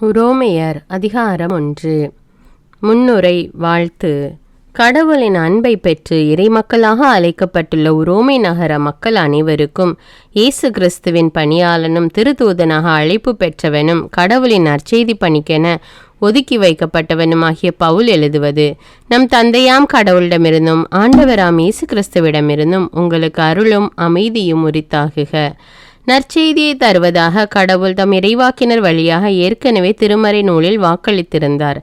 உரோமையர் அதிகாரம் 1. முன்னுரை. வாழ்த்து. கடவுளின் அன்பை பெற்று இறைமக்களாக அழைக்கப்பட்டுள்ள உரோமை நகர மக்கள் அனைவருக்கும் இயேசு கிறிஸ்துவின் பணியாளனும் திருத்தூதனாக அழைப்பு பெற்றவனும் கடவுளின் நற்செய்தி பணிக்கென ஒதுக்கி வைக்கப்பட்டவனுமாகிய பவுல் எழுதுவது: நம் தந்தையாம் கடவுளிடமிருந்தும் ஆண்டவராம் இயேசு கிறிஸ்துவிடமிருந்தும் உங்களுக்கு அருளும் அமைதியும் உரித்தாகுக. நற்செய்தியை தருவதாக கடவுள் தம் இறைவாக்கினர் வழியாக ஏற்கனவே திருமறை நூலில் வாக்களித்திருந்தார்.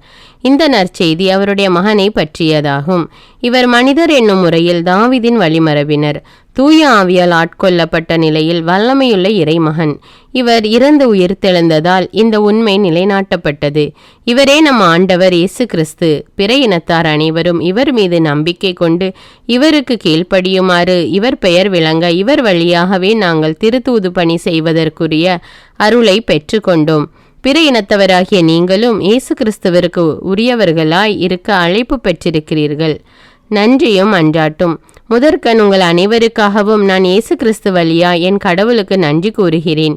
இந்த நற்செய்தி அவருடைய மகனை பற்றியதாகும். இவர் மனிதர் என்னும் முறையில் தாவீதின் வழிமரபினர். தூய ஆவியால் ஆட்கொள்ளப்பட்ட நிலையில் வல்லமையுள்ள இறைமகன். இவர் இறந்து உயிர்த்தெழுந்ததால் இந்த உண்மை நிலைநாட்டப்பட்டது. இவரே நம் ஆண்டவர் இயேசு கிறிஸ்து. பிற இனத்தார் அனைவரும் இவர் மீது நம்பிக்கை கொண்டு இவருக்கு கீழ்ப்படியுமாறு இவர் பெயர் விளங்க இவர் வழியாகவே நாங்கள் திருத்தூது பணி செய்வதற்குரிய அருளை பெற்றுக்கொண்டோம். பிற இனத்தவராகிய நீங்களும் இயேசு கிறிஸ்துவிற்கு உரியவர்களாய் இருக்க அழைப்பு பெற்றிருக்கிறீர்கள். நன்றியும் அன்றாட்டும். முதற்கண் உங்கள் அனைவருக்காகவும் நான் இயேசு கிறிஸ்து வழியா என் கடவுளுக்கு நன்றி கூறுகிறேன்.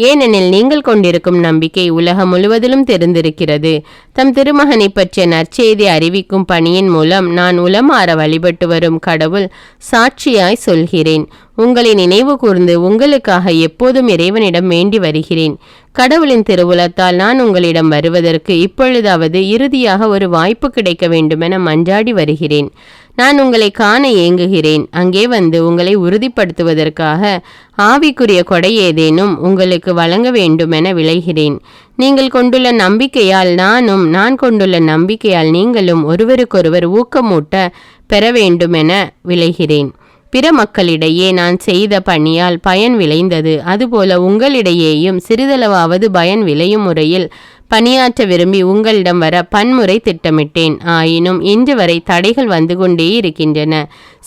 ஏனெனில் நீங்கள் கொண்டிருக்கும் நம்பிக்கை உலகம் முழுவதிலும் தெரிந்திருக்கிறது. தம் திருமகனை பற்றிய நற்செய்தி அறிவிக்கும் பணியின் மூலம் நான் உளமாற வழிபட்டு வரும் கடவுள் சாட்சியாய் சொல்கிறேன். உங்களை நினைவு கூர்ந்து உங்களுக்காக எப்போதும் இறைவனிடம் வேண்டி வருகிறேன். கடவுளின் திருவுளத்தால் நான் உங்களிடம் வருவதற்கு இப்பொழுதாவது இறுதியாக ஒரு வாய்ப்பு கிடைக்க வேண்டுமென மன்றாடி வருகிறேன். நான் உங்களை காண ஏங்குகிறேன். அங்கே வந்து உங்களை உறுதிப்படுத்துவதற்காக ஆவிக்குரிய கொடை ஏதேனும் உங்களுக்கு வழங்க வேண்டுமென விளைகிறேன். நீங்கள் கொண்டுள்ள நம்பிக்கையால் நானும், நான் கொண்டுள்ள நம்பிக்கையால் நீங்களும் ஒருவருக்கொருவர் ஊக்கமூட்ட பெற வேண்டுமென விளைகிறேன். பிற மக்களிடையே நான் செய்த பணியால் பயன் விளைந்தது. அதுபோல உங்களிடையேயும் சிறிதளவாவது பயன் விளையும் முறையில் பணியாற்ற விரும்பி உங்களிடம் வர பன்முறை திட்டமிட்டேன். ஆயினும் இன்று வரை தடைகள் வந்து கொண்டே இருக்கின்றன.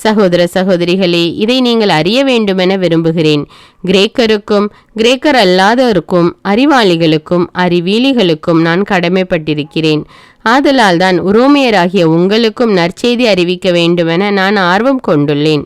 சகோதர சகோதரிகளே, இதை நீங்கள் அறிய வேண்டுமென விரும்புகிறேன். கிரேக்கருக்கும் கிரேக்கர் அல்லாதோருக்கும் அறிவாளிகளுக்கும் அறிவீலிகளுக்கும் நான் கடமைப்பட்டிருக்கிறேன். ஆதலால் தான் உரோமையராகிய உங்களுக்கும் நற்செய்தி அறிவிக்க வேண்டுமென நான் ஆர்வம் கொண்டுள்ளேன்.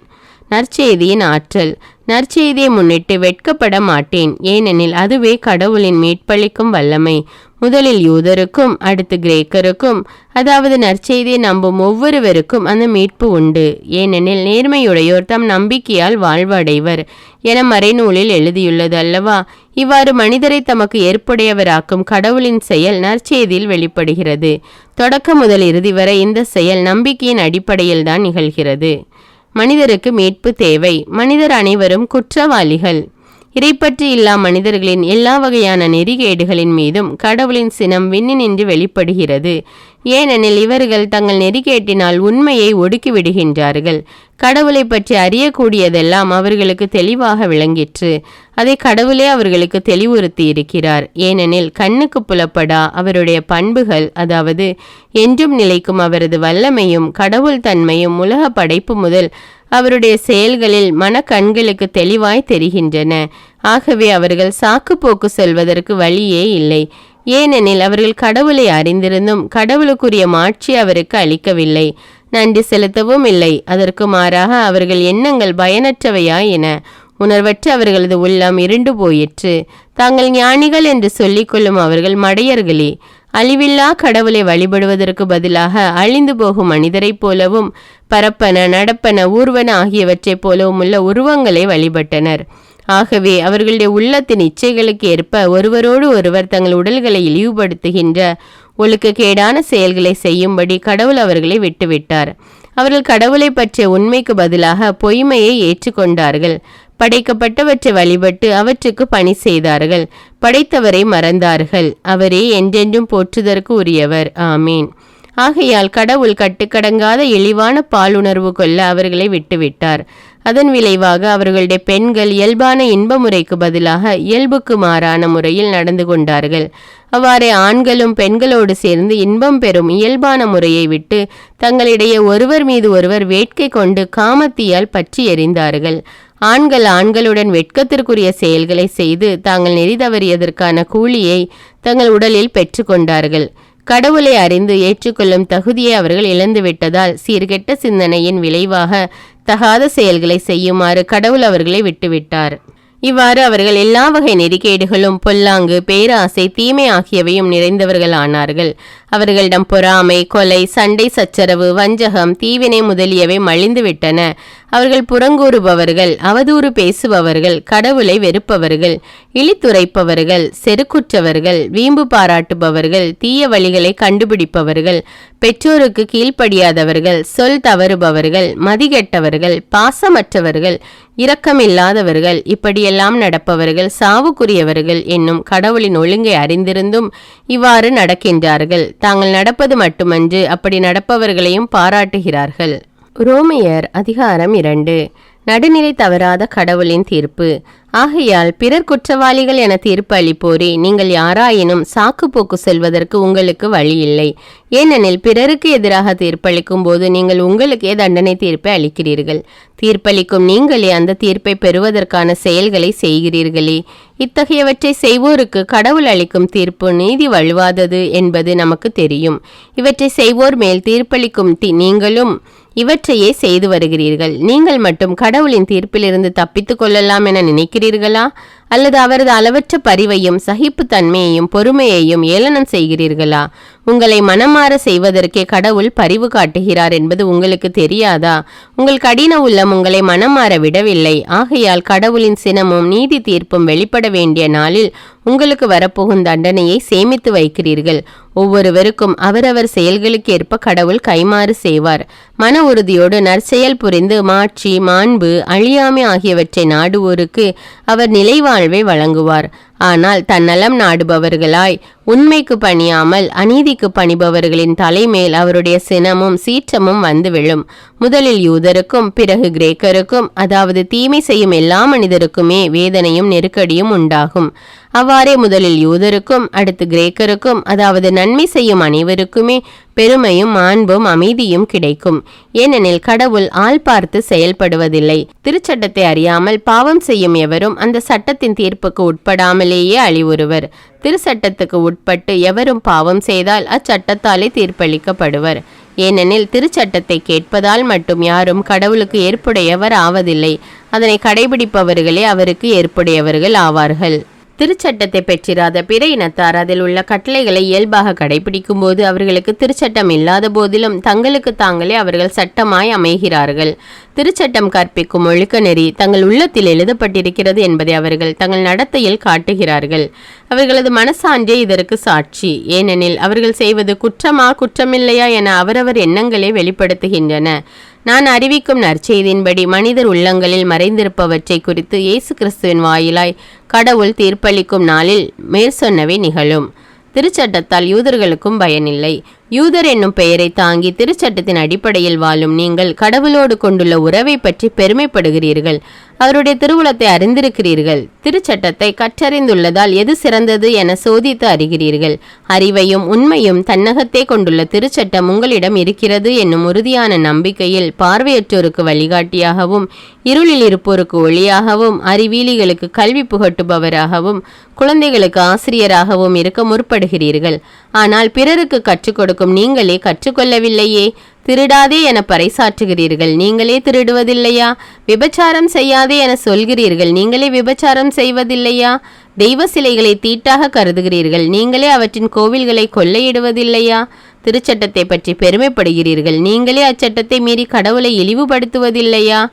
நற்செய்தியின் ஆற்றல். நற்செய்தியை முன்னிட்டு வெட்கப்பட மாட்டேன். ஏனெனில் அதுவே கடவுளின் மீட்பளிக்கும் வல்லமை. முதலில் யூதருக்கும் அடுத்து கிரேக்கருக்கும், அதாவது நற்செய்தியை நம்பும் ஒவ்வொருவருக்கும் அந்த மீட்பு உண்டு. ஏனெனில் நேர்மையுடையோர் தம் நம்பிக்கையால் வாழ்வடைவர் என மறைநூலில் எழுதியுள்ளது அல்லவா? இவ்வாறு மனிதரை தமக்கு ஏற்புடையவராக்கும் கடவுளின் செயல் நற்செய்தியில் வெளிப்படுகிறது. தொடக்கம் முதல் இறுதி வரை இந்த செயல் நம்பிக்கையின் அடிப்படையில் தான் நிகழ்கிறது. மனிதருக்கு மீட்பு தேவை. மனிதர் அனைவரும் குற்றவாளிகள். இறைப்பற்று இல்லா மனிதர்களின் எல்லா வகையான நெறிகேடுகளின் மீதும் கடவுளின் சினம் விண்ணினின்று வெளிப்படுகிறது. ஏனெனில் இவர்கள் தங்கள் நெறிகேட்டினால் உண்மையை ஒடுக்கிவிடுகின்றார்கள். கடவுளை பற்றி அறியக்கூடியதெல்லாம் அவர்களுக்கு தெளிவாக விளங்கிற்று. அதை கடவுளே அவர்களுக்கு தெளிவுறுத்தி இருக்கிறார். ஏனெனில் கண்ணுக்கு புலப்படா அவருடைய பண்புகள், அதாவது என்றும் நிலைக்கும் அவரது வல்லமையும் கடவுள் தன்மையும் உலக படைப்பு முதல் அவருடைய செயல்களில் மனக்கண்களுக்கு தெளிவாய் தெரிகின்றன. ஆகவே அவர்கள் சாக்குப்போக்கு சொல்வதற்கு வழியே இல்லை. ஏனெனில் அவர்கள் கடவுளை அறிந்திருந்தும் கடவுளுக்குரிய மாட்சி அவருக்கு அளிக்கவில்லை, நன்றி செலுத்தவும் இல்லை. அதற்கு மாறாக அவர்கள் எண்ணங்கள் பயனற்றவையாயின. உணர்வற்ற அவர்களது உள்ளம் இருண்டு போயிற்று. தாங்கள் ஞானிகள் என்று சொல்லிக்கொள்ளும் அவர்கள் மடையர்களே. அழிவில்லா கடவுளை வழிபடுவதற்கு பதிலாக அழிந்து போகும் மனிதரைப் போலவும் பரப்பன, நடப்பன, ஊர்வன ஆகியவற்றைப் போலவும் உள்ள உருவங்களை வழிபட்டனர். ஆகவே அவர்களுடைய உள்ளத்தின் இச்சைகளுக்கு ஏற்ப ஒருவரோடு ஒருவர் தங்கள் உடல்களை இழிவுபடுத்துகின்ற ஒழுக்கக்கேடான செயல்களை செய்யும்படி கடவுள் அவர்களை விட்டுவிட்டார். அவர்கள் கடவுளை பற்றிய உண்மைக்கு பதிலாக பொய்மையை ஏற்றுக்கொண்டார்கள். படைக்கப்பட்டவற்றை வழிபட்டு அவற்றுக்கு பணி செய்தார்கள். படைத்தவரை மறந்தார்கள். அவரே என்றென்றும் போற்றுதற்கு உரியவர். ஆமீன். ஆகையால் கடவுள் கட்டுக்கடங்காத இழிவான பாலுணர்வு கொள்ள அவர்களை விட்டுவிட்டார். அதன் விளைவாக அவர்களுடைய பெண்கள் இயல்பான இன்ப முறைக்கு பதிலாக இயல்புக்கு மாறான முறையில் நடந்து கொண்டார்கள். அவ்வாறே ஆண்களும் பெண்களோடு சேர்ந்து இன்பம் பெறும் இயல்பான முறையை விட்டு தங்களிடையே ஒருவர் மீது ஒருவர் வேட்கை கொண்டு காமத்தியால் பற்றி எறிந்தார்கள். ஆண்கள் ஆண்களுடன் வெட்கத்திற்குரிய செயல்களை செய்து தாங்கள் நெறி தவறியதற்கான கூலியை தங்கள் உடலில் பெற்றுக்கொண்டார்கள். கடவுளை அறிந்து ஏற்றுக்கொள்ளும் தகுதியை அவர்கள் இழந்துவிட்டதால் சீர்கெட்ட சிந்தனையின் விளைவாக தகாத செயல்களை செய்யுமாறு கடவுள் அவர்களை விட்டுவிட்டார். இவ்வாறு அவர்கள் எல்லா வகை நெறிகேடுகளும், பொல்லாங்கு, பேராசை, தீமை ஆகியவையும் நிறைந்தவர்கள் ஆனார்கள். அவர்களிடம் பொறாமை, கொலை, சண்டை சச்சரவு, வஞ்சகம், தீவினை முதலியவை மலிந்துவிட்டன. அவர்கள் புறங்கூறுபவர்கள், அவதூறு பேசுபவர்கள், கடவுளை வெறுப்பவர்கள், இழித்துரைப்பவர்கள், செருக்குற்றவர்கள், வீம்பு பாராட்டுபவர்கள், தீய வழிகளை கண்டுபிடிப்பவர்கள், பெற்றோருக்கு கீழ்ப்படியாதவர்கள், சொல் தவறுபவர்கள், மதிகெட்டவர்கள், பாசமற்றவர்கள், இரக்கமில்லாதவர்கள், இப்படியெல்லாம் நடப்பவர்கள் சாவுக்குரியவர்கள் என்னும் கடவுளின் ஒழுங்கை அறிந்திருந்தும் இவ்வாறு நடக்கின்றார்கள். தாங்கள் நடப்பது மட்டுமன்று, அப்படி நடப்பவர்களையும் பாராட்டுகிறார்கள். ரோமையர் அதிகாரம் 2. நடுநிலை தவறாத கடவுளின் தீர்ப்பு. ஆகையால் பிறர் குற்றவாளிகள் என தீர்ப்பு அளிப்போரே, நீங்கள் யாராயினும் சாக்கு போக்கு செல்வதற்கு உங்களுக்கு வழி இல்லை. ஏனெனில் பிறருக்கு எதிராக தீர்ப்பளிக்கும் போது நீங்கள் உங்களுக்கே தண்டனை தீர்ப்பை அளிக்கிறீர்கள். தீர்ப்பளிக்கும் நீங்களே அந்த தீர்ப்பை பெறுவதற்கான செயல்களை செய்கிறீர்களே. இத்தகையவற்றை செய்வோருக்கு கடவுள் அளிக்கும் தீர்ப்பு நீதி வழுவாதது என்பது நமக்கு தெரியும். இவற்றை செய்வோர் மேல் தீர்ப்பளிக்கும் நீங்களும் இவற்றையே செய்து வருகிறீர்கள். நீங்கள் மட்டும் கடவுளின் தீர்ப்பிலிருந்து தப்பித்துக் கொள்ளலாம் என நினைக்கிறீர்களா? அல்லது அவரது அளவற்ற பரிவையும் சகிப்புத்தன்மையையும் பொறுமையையும் ஏளனம் செய்கிறீர்களா? உங்களை மனமாற செய்வதற்கே கடவுள் பரிவு காட்டுகிறார் என்பது உங்களுக்கு தெரியாதா? உங்கள் கடின உள்ளம் உங்களை மனமாற விடவில்லை. ஆகையால் கடவுளின் சினமும் நீதி தீர்ப்பும் வெளிப்பட வேண்டிய நாளில் உங்களுக்கு வரப்போகும் தண்டனையை சேமித்து வைக்கிறீர்கள். ஒவ்வொருவருக்கும் அவரவர் செயல்களுக்கு ஏற்ப கடவுள் கைமாறு செய்வார். மன உறுதியோடு நற்செயல் புரிந்து மாட்சி, மாண்பு, அழியாமை ஆகியவற்றை நாடுவோருக்கு அவர் நிலைவாழ்வை வழங்குவார். ஆனால் தன்னலம் நாடுபவர்களாய் உண்மைக்கு பணியாமல் அநீதிக்கு பணிபவர்களின் தலைமேல் அவருடைய சினமும் சீற்றமும் வந்து விழும். முதலில் யூதருக்கும் பிறகு கிரேக்கருக்கும், அதாவது தீமை செய்யும் எல்லா மனிதருக்குமே வேதனையும் நெருக்கடியும் உண்டாகும். அவ்வாறே முதலில் யூதருக்கும் அடுத்து கிரேக்கருக்கும், அதாவது நன்மை செய்யும் அனைவருக்குமே பெருமையும் மாண்பும் அமைதியும் கிடைக்கும். ஏனெனில் கடவுள் ஆள் பார்த்து செயல்படுவதில்லை. திருச்சட்டத்தை அறியாமல் பாவம் செய்யும் எவரும் அந்த சட்டத்தின் தீர்ப்புக்கு உட்படாமலேயே அழிவுறுவர். திருச்சட்டத்துக்கு உட்பட்டு எவரும் பாவம் செய்தால் அச்சட்டத்தாலே தீர்ப்பளிக்கப்படுவர். ஏனெனில் திருச்சட்டத்தை கேட்பதால் மட்டும் யாரும் கடவுளுக்கு ஏற்புடையவர் ஆவதில்லை. அதனை கடைபிடிப்பவர்களே அவருக்கு ஏற்புடையவர்கள் ஆவார்கள். திருச்சட்டத்தை பெற்றிராத பிற இனத்தார் அதில் உள்ள கட்டளைகளை இயல்பாக கடைபிடிக்கும் போது அவர்களுக்கு திருச்சட்டம் இல்லாத போதிலும் தங்களுக்கு தாங்களே அவர்கள் சட்டமாய் அமைகிறார்கள். திருச்சட்டம் கற்பிக்கும் ஒழுக்க நெறி தங்கள் உள்ளத்தில் எழுதப்பட்டிருக்கிறது என்பதை அவர்கள் தங்கள் நடத்தையில் காட்டுகிறார்கள். அவர்களது மனசான்றே இதற்கு சாட்சி. ஏனெனில் அவர்கள் செய்வது குற்றமா குற்றமில்லையா என அவரவர் எண்ணங்களே வெளிப்படுத்துகின்றன. நான் அறிவிக்கும் நற்செய்தியின்படி மனிதர் உள்ளங்களில் மறைந்திருப்பவற்றை குறித்து இயேசு கிறிஸ்துவின் வாயிலாய் கடவுள் தீர்ப்பளிக்கும் நாளில் மேற்சொன்னவை நிகழும். திருச்சட்டத்தால் யூதர்களுக்கும் பயனில்லை. யூதர் என்னும் பெயரை தாங்கி திருச்சட்டத்தின் அடிப்படையில் வாழும் நீங்கள் கடவுளோடு கொண்டுள்ள உறவை பற்றி பெருமைப்படுகிறீர்கள். அவருடைய திருவுளத்தை அறிந்திருக்கிறீர்கள். திருச்சட்டத்தை கற்றறிந்துள்ளதால் எது சிறந்தது என சோதித்து அறிகிறீர்கள். அறிவையும் உண்மையும் தன்னகத்தே கொண்டுள்ள திருச்சட்டம் உங்களிடம் இருக்கிறது என்னும் உறுதியான நம்பிக்கையில் பார்வையற்றோருக்கு வழிகாட்டியாகவும், இருளில் இருப்போருக்கு ஒளியாகவும், அறிவீலிகளுக்கு கல்வி புகட்டுபவராகவும், குழந்தைகளுக்கு ஆசிரியராகவும் இருக்க முற்படுகிறீர்கள். ஆனால் பிறருக்கு கற்றுக் கொடுக்கும் நீங்களே கற்றுக்கொள்ளவில்லையே. திருடாதே என பறைசாற்றுகிறீர்கள், நீங்களே திருடுவதில்லையா? விபச்சாரம் செய்யாதே என சொல்கிறீர்கள், நீங்களே விபச்சாரம் செய்வதில்லையா? தெய்வ சிலைகளை தீட்டாக கருதுகிறீர்கள், நீங்களே அவற்றின் கோவில்களை கொள்ளையிடுவதில்லையா? திருச்சட்டத்தை பற்றி பெருமைப்படுகிறீர்கள், நீங்களே அச்சட்டத்தை மீறி கடவுளை இழிவுபடுத்துவதில்லையா?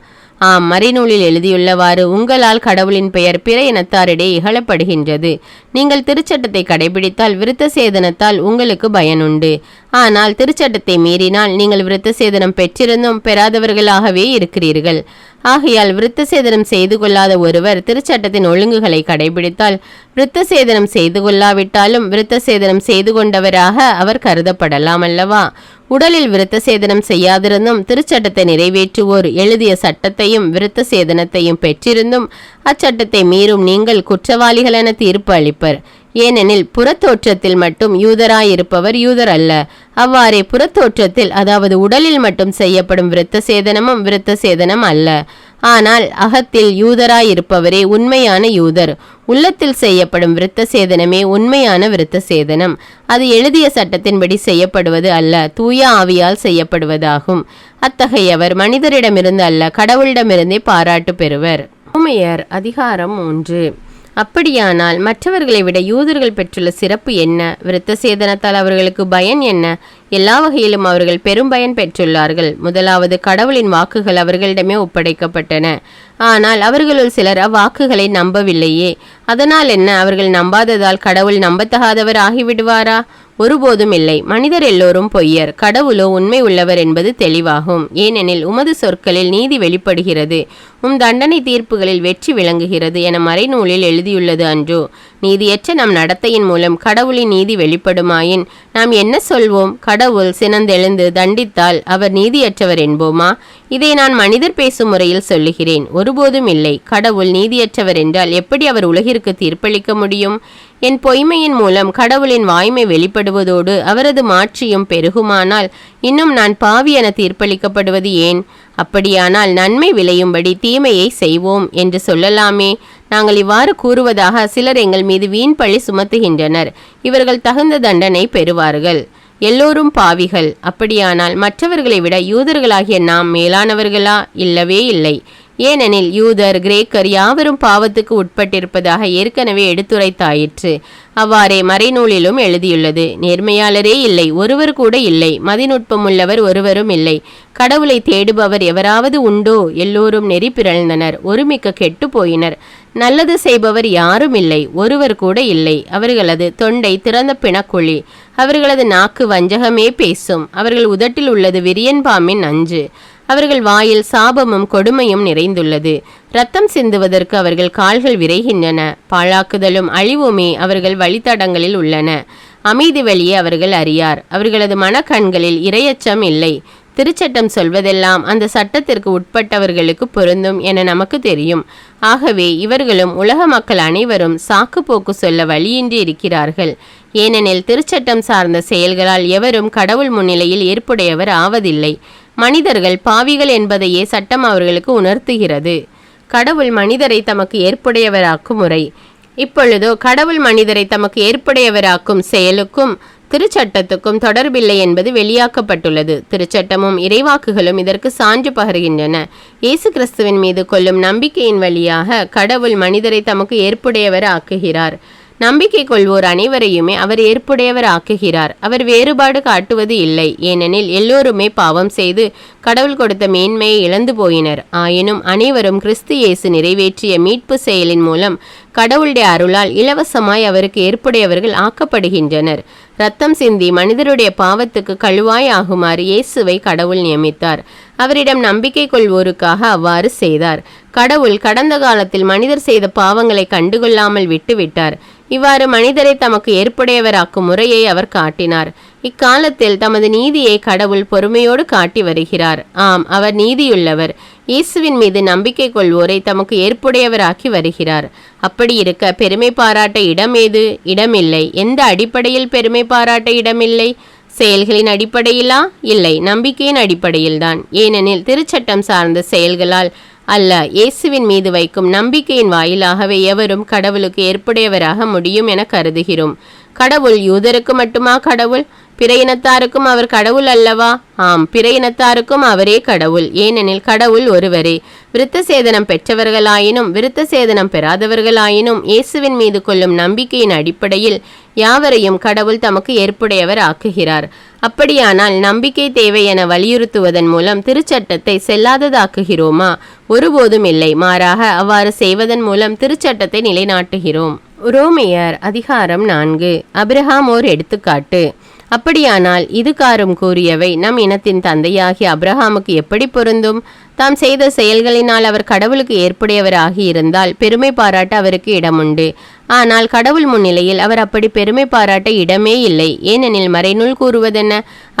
ஆம், மறைநூலில் எழுதியுள்ளவாறு உங்களால் கடவுளின் பெயர் பிற இனத்தாரிடையே இகழப்படுகின்றது. நீங்கள் திருச்சட்டத்தை கடைபிடித்தால் விருத்த சேதனத்தால் உங்களுக்கு பயனுண்டு. ஆனால் திருச்சட்டத்தை மீறினால் நீங்கள் விருத்த சேதனம் பெற்றிருந்தும் பெறாதவர்களாகவே இருக்கிறீர்கள். ஆகையால் விருத்த சேதனம் செய்து கொள்ளாத ஒருவர் திருச்சட்டத்தின் ஒழுங்குகளை கடைபிடித்தால் விருத்த சேதனம் செய்து கொள்ளாவிட்டாலும் விருத்த சேதனம் செய்து கொண்டவராக அவர் கருதப்படலாம் அல்லவா? உடலில் விருத்த சேதனம் செய்யாதிருந்தும் திருச்சட்டத்தை நிறைவேற்றுவோர் எழுதிய சட்டத்தையும் விருத்த சேதனத்தையும் பெற்றிருந்தும் அச்சட்டத்தை மீறும் நீங்கள் குற்றவாளிகள் என தீர்ப்பு அளிப்பர். ஏனெனில் புறத்தோற்றத்தில் மட்டும் யூதராயிருப்பவர் யூதர் அல்ல. அவ்வாறே புறத்தோற்றத்தில், அதாவது உடலில் மட்டும் செய்யப்படும் விருத்த சேதனமும் விருத்த சேதனம் அல்ல. ஆனால் அகத்தில் யூதராயிருப்பவரே உண்மையான யூதர். உள்ளத்தில் செய்யப்படும் விருத்த சேதனமே உண்மையான விருத்த சேதனம். அது எழுதிய சட்டத்தின்படி செய்யப்படுவது அல்ல, தூய ஆவியால் செய்யப்படுவதாகும். அத்தகையவர் மனிதரிடமிருந்து அல்ல கடவுளிடமிருந்தே பாராட்டு பெறுவர். ரோமையர் அதிகாரம் 3. அப்படியானால் மற்றவர்களை விட யூதர்கள் பெற்றுள்ள சிறப்பு என்ன? விருத்த சேதனத்தால் அவர்களுக்கு பயன் என்ன? எல்லா வகையிலும் அவர்கள் பெரும் பயன் பெற்றுள்ளார்கள். முதலாவது, கடவுளின் வாக்குகள் அவர்களிடமே ஒப்படைக்கப்பட்டன. ஆனால் அவர்களுள் சிலர் அவ்வாக்குகளை நம்பவில்லையே. அதனால் என்ன? அவர்கள் நம்பாததால் கடவுள் நம்பத்தகாதவர் ஆகிவிடுவாரா? ஒருபோதும் இல்லை. மனிதர் எல்லோரும் பொய்யர், கடவுளோ உண்மை உள்ளவர் என்பது தெளிவாகும். ஏனெனில் உமது சொற்களில் நீதி வெளிப்படுகிறது, உம் தண்டனை தீர்ப்புகளில் வெற்றி விளங்குகிறது என மறைநூலில் எழுதியுள்ளது அன்றோ? நீதியற்ற நம் நடத்தையின் மூலம் கடவுளின் நீதி வெளிப்படுமாயின் நாம் என்ன சொல்வோம்? கடவுள் சினந்தெழுந்து தண்டித்தால் அவர் நீதியற்றவர் என்போமா? இதை நான் மனிதர் பேசும் முறையில் சொல்லுகிறேன். ஒருபோதும் இல்லை. கடவுள் நீதியற்றவர் என்றால் எப்படி அவர் உலகிற்கு தீர்ப்பளிக்க முடியும்? என் பொய்மையின் மூலம் கடவுளின் வாய்மை வெளிப்படுவதோடு அவரது மாட்சியும் பெருகுமானால் இன்னும் நான் பாவி என தீர்ப்பளிக்கப்படுவது ஏன்? அப்படியானால் நன்மை விளையும்படி தீமையை செய்வோம் என்று சொல்லலாமே. நாங்கள் இவ்வாறு கூறுவதாக சிலர் எங்கள் மீது வீண் பழி சுமத்துகின்றனர். இவர்கள் தகுந்த தண்டனை பெறுவார்கள். எல்லோரும் பாவிகள். அப்படியானால் மற்றவர்களை விட யூதர்களாகிய நாம் மேலானவர்களா? இல்லவே இல்லை. ஏனெனில் யூதர் கிரேக்கர் யாவரும் பாவத்துக்கு உட்பட்டிருப்பதாக ஏற்கனவே எடுத்துரைத்தாயிற்று. அவ்வாறே மறைநூலிலும் எழுதியுள்ளது. நேர்மையாளரே இல்லை, ஒருவர் கூட இல்லை. மதிநுட்பமுள்ளவர் ஒருவரும் இல்லை. கடவுளை தேடுபவர் எவராவது உண்டோ? எல்லோரும் நெறி பிறழ்ந்தனர், ஒருமிக்க கெட்டு போயினர். நல்லது செய்பவர் யாரும் இல்லை, ஒருவர் கூட இல்லை. அவர்களது தொண்டை திறந்த பிணக்குழி, அவர்களது நாக்கு வஞ்சகமே பேசும். அவர்கள் உதட்டில் உள்ளது விரியன் பாம்பின் நஞ்சு. அவர்கள் வாயில் சாபமும் கொடுமையும் நிறைந்துள்ளது. இரத்தம் சிந்துவதற்கு அவர்கள் கால்கள் விரைகின்றன. பாழாக்குதலும் அழிவுமே அவர்கள் வழித்தடங்களில் உள்ளன. அமைதி வழியே அவர்கள் அறியார். அவர்களது மனக்கண்களில் இரையச்சம் இல்லை. திருச்சட்டம் சொல்வதெல்லாம் அந்த சட்டத்திற்கு உட்பட்டவர்களுக்கு பொருந்தும் என நமக்கு தெரியும். ஆகவே இவர்களும் உலக மக்கள் அனைவரும் சாக்கு போக்கு சொல்ல வழியின்றி இருக்கிறார்கள். ஏனெனில் திருச்சட்டம் சார்ந்த செயல்களால் எவரும் கடவுள் முன்னிலையில் ஏற்புடையவர் ஆவதில்லை. மனிதர்கள் பாவிகள் என்பதையே சட்டம் அவர்களுக்கு உணர்த்துகிறது. கடவுள் மனிதரை தமக்கு ஏற்புடையவராக்கும் முறை. இப்பொழுதோ கடவுள் மனிதரை தமக்கு ஏற்புடையவராக்கும் செயலுக்கும் திருச்சட்டத்துக்கும் தொடர்பில்லை என்பது வெளியாக்கப்பட்டுள்ளது. திருச்சட்டமும் இறைவாக்குகளும் இதற்கு சான்று பகர்கின்றன. இயேசு கிறிஸ்துவின் மீது கொள்ளும் நம்பிக்கையின் வழியாக கடவுள் மனிதரை தமக்கு ஏற்புடையவர் ஆக்குகிறார். நம்பிக்கை கொள்வோர் அனைவரையுமே அவர் ஏற்புடையவர் ஆக்குகிறார். அவர் வேறுபாடு காட்டுவது இல்லை. ஏனெனில் எல்லோருமே பாவம் செய்து கடவுள் கொடுத்த மேன்மையை இழந்து போயினர். ஆயினும் அனைவரும் கிறிஸ்து இயேசு நிறைவேற்றிய மீட்பு செயலின் மூலம் கடவுளுடைய அருளால் இலவசமாய் அவருக்கு ஏற்புடையவர்கள் ஆக்கப்படுகின்றனர். இரத்தம் சிந்தி மனிதருடைய பாவத்துக்கு கழுவாய் ஆகுமாறு இயேசுவை கடவுள் நியமித்தார். அவரிடம் நம்பிக்கை கொள்வோருக்காக அவ்வாறு செய்தார். கடவுள் கடந்த காலத்தில் மனிதர் செய்த பாவங்களை கண்டுகொள்ளாமல் விட்டுவிட்டார். இவ்வாறு மனிதரை தமக்கு ஏற்புடையவராக்கும் முறையை அவர் காட்டினார். இக்காலத்தில் தமது நீதியை கடவுள் பொறுமையோடு காட்டி வருகிறார். ஆம், அவர் நீதியுள்ளவர். இயேசுவின் மீது நம்பிக்கை கொள்வோரை தமக்கு ஏற்புடையவராக்கி வருகிறார். அப்படி இருக்க பெருமை பாராட்ட இடம் ஏது? இடமில்லை. எந்த அடிப்படையில் பெருமை பாராட்ட இடமில்லை? செயல்களின் அடிப்படையிலா? இல்லை, நம்பிக்கையின் அடிப்படையில்தான். ஏனெனில் திருச்சட்டம் சார்ந்த செயல்களால் அல்ல, இயேசுவின் மீது வைக்கும் நம்பிக்கையின் வாயிலாகவே எவரும் கடவுளுக்கு ஏற்புடையவராக முடியும் என கருதுகிறோம். கடவுள் யூதருக்கு மட்டுமா கடவுள்? பிற இனத்தாருக்கும் அவர் கடவுள் அல்லவா? ஆம், பிற இனத்தாருக்கும் அவரே கடவுள். ஏனெனில் கடவுள் ஒருவரே. விருத்த சேதனம் பெற்றவர்களாயினும் விருத்த சேதனம் பெறாதவர்களாயினும் இயேசுவின் மீது கொள்ளும் நம்பிக்கையின் அடிப்படையில் யாவரையும் கடவுள் தமக்கு ஏற்புடையவர் ஆக்குகிறார். அப்படியானால் நம்பிக்கை தேவை என வலியுறுத்துவதன் மூலம் திருச்சட்டத்தை செல்லாததாக்குகிறோமா? ஒருபோதும் இல்லை. மாறாக அவ்வாறு செய்வதன் மூலம் திருச்சட்டத்தை நிலைநாட்டுகிறோம். ரோமையர் அதிகாரம் 4. அபிரகாம் ஓர் எடுத்துக்காட்டு. அப்படியானால் இதுகாரும் கூறியவை நம் இனத்தின் தந்தையாகிய அபிரகாமுக்கு எப்படி பொருந்தும்? தாம் செய்த செயல்களினால் அவர் கடவுளுக்கு ஏற்புடையவராகி இருந்தால் பெருமை பாராட்ட அவருக்கு இடமுண்டு. ஆனால் கடவுள் முன்னிலையில் அவர் அப்படி பெருமை பாராட்ட இடமே இல்லை. ஏனெனில் மறைநூல் கூறுவதென்ன?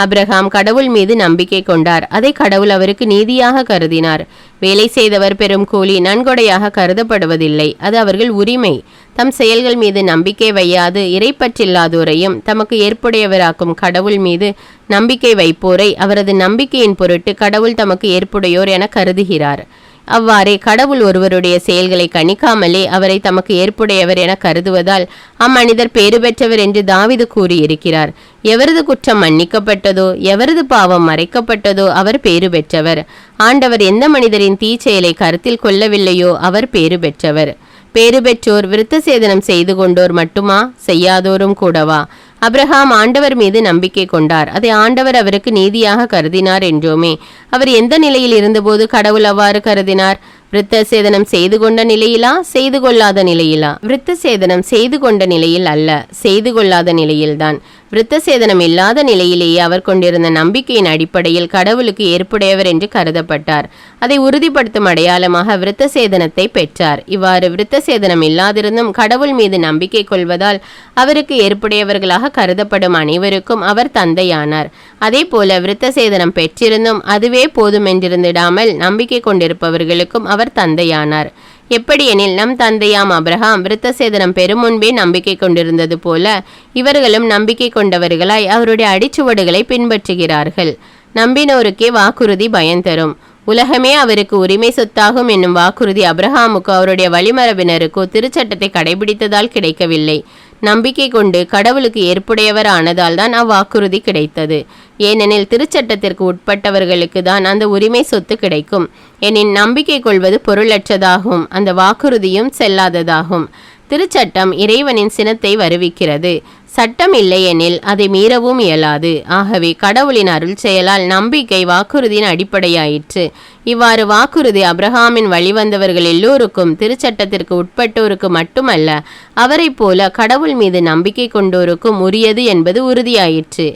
அபிரகாம் கடவுள் மீது நம்பிக்கை கொண்டார், அதை கடவுள் அவருக்கு நீதியாக கருதினார். வேலை செய்தவர் பெரும் கூலி நன்கொடையாக கருதப்படுவதில்லை, அது அவர்கள் உரிமை. தம் செயல்கள் மீது நம்பிக்கை வையாது இறைப்பற்றில்லாதோரையும் தமக்கு ஏற்புடையவராக்கும் கடவுள் மீது நம்பிக்கை வைப்போரை அவரது நம்பிக்கையின் பொருட்டு கடவுள் தமக்கு ஏற்புடையோர் என கருதுகிறார். அவ்வாறே கடவுள் ஒருவருடைய செயல்களை கணிக்காமலே அவரை தமக்கு ஏற்புடையவர் என கருதுவதால் அம்மனிதர் பேறு பெற்றவர் என்று தாவீது கூறியிருக்கிறார். எவரது குற்றம் மன்னிக்கப்பட்டதோ, எவரது பாவம் மறைக்கப்பட்டதோ அவர் பேறு பெற்றவர். ஆண்டவர் எந்த மனிதரின் தீச்செயலை கருத்தில் கொள்ளவில்லையோ அவர் பேறு பெற்றவர். பேறு பெற்றோர் விருத்த சேதனம் செய்து கொண்டோர் மட்டுமா, செய்யாதோரும் கூடவா? அப்ரஹாம் ஆண்டவர் மீது நம்பிக்கை கொண்டார், அதை ஆண்டவர் அவருக்கு நீதியாக கருதினார் என்றோமே. அவர் எந்த நிலையில் இருந்தபோது கடவுள் அவ்வாறு கருதினார்? விருத்த சேதனம் செய்து கொண்ட நிலையிலா, செய்து கொள்ளாத நிலையிலா? விருத்த சேதனம் செய்து கொண்ட நிலையில் அல்ல, செய்து கொள்ளாத நிலையில்தான். விருத்த சேதனம் இல்லாத நிலையிலேயே அவர் கொண்டிருந்த நம்பிக்கையின் அடிப்படையில் கடவுளுக்கு ஏற்புடையவர் என்று கருதப்பட்டார். அதை உறுதிப்படுத்தும் அடையாளமாக விருத்த சேதனத்தை பெற்றார். இவ்வாறு விருத்த சேதனம் இல்லாதிருந்தும் கடவுள் மீது நம்பிக்கை கொள்வதால் அவருக்கு ஏற்புடையவர்களாக கருதப்படும் அனைவருக்கும் அவர் தந்தையானார். அதே போல விருத்த சேதனம் பெற்றிருந்தும் அதுவே போதும் என்றிருந்திடாமல் நம்பிக்கை கொண்டிருப்பவர்களுக்கும் அவர் தந்தையானார். எப்படியெனில் நம் தந்தையாம் அப்ரஹாம் விருத்த சேதனம் பெரும் முன்பே நம்பிக்கை கொண்டிருந்தது போல இவர்களும் நம்பிக்கை கொண்டவர்களாய் அவருடைய அடிச்சுவடுகளை பின்பற்றுகிறார்கள். நம்பினோருக்கே வாக்குறுதி பயன் தரும். உலகமே அவருக்கு உரிமை சொத்தாகும் என்னும் வாக்குறுதி அப்ரஹாமுக்கு அவருடைய வழிமரபினருக்கோ திருச்சட்டத்தை கடைபிடித்ததால் கிடைக்கவில்லை. நம்பிக்கை கொண்டு கடவுளுக்கு ஏற்புடையவர் ஆனதால் தான் அவ்வாக்குறுதி கிடைத்தது. ஏனெனில் திருச்சட்டத்திற்கு உட்பட்டவர்களுக்கு தான் அந்த உரிமை சொத்து கிடைக்கும். எனின் நம்பிக்கை கொள்வது பொருளற்றதாகும், அந்த வாக்குறுதியும் செல்லாததாகும். திருச்சட்டம் இறைவனின் சினத்தை வருவிக்கிறது. சட்டம் இல்லையெனில் அதை மீறவும் இயலாது. ஆகவே கடவுளின் அருள் செயலால் நம்பிக்கை வாக்குறுதியின் அடிப்படையாயிற்று. இவ்வாறு வாக்குறுதி அப்ரஹாமின் வழிவந்தவர்கள் எல்லோருக்கும், திருச்சட்டத்திற்கு உட்பட்டோருக்கு மட்டுமல்ல, அவரை போல கடவுள் மீது நம்பிக்கை கொண்டோருக்கும் உரியது என்பது உறுதியாயிற்று.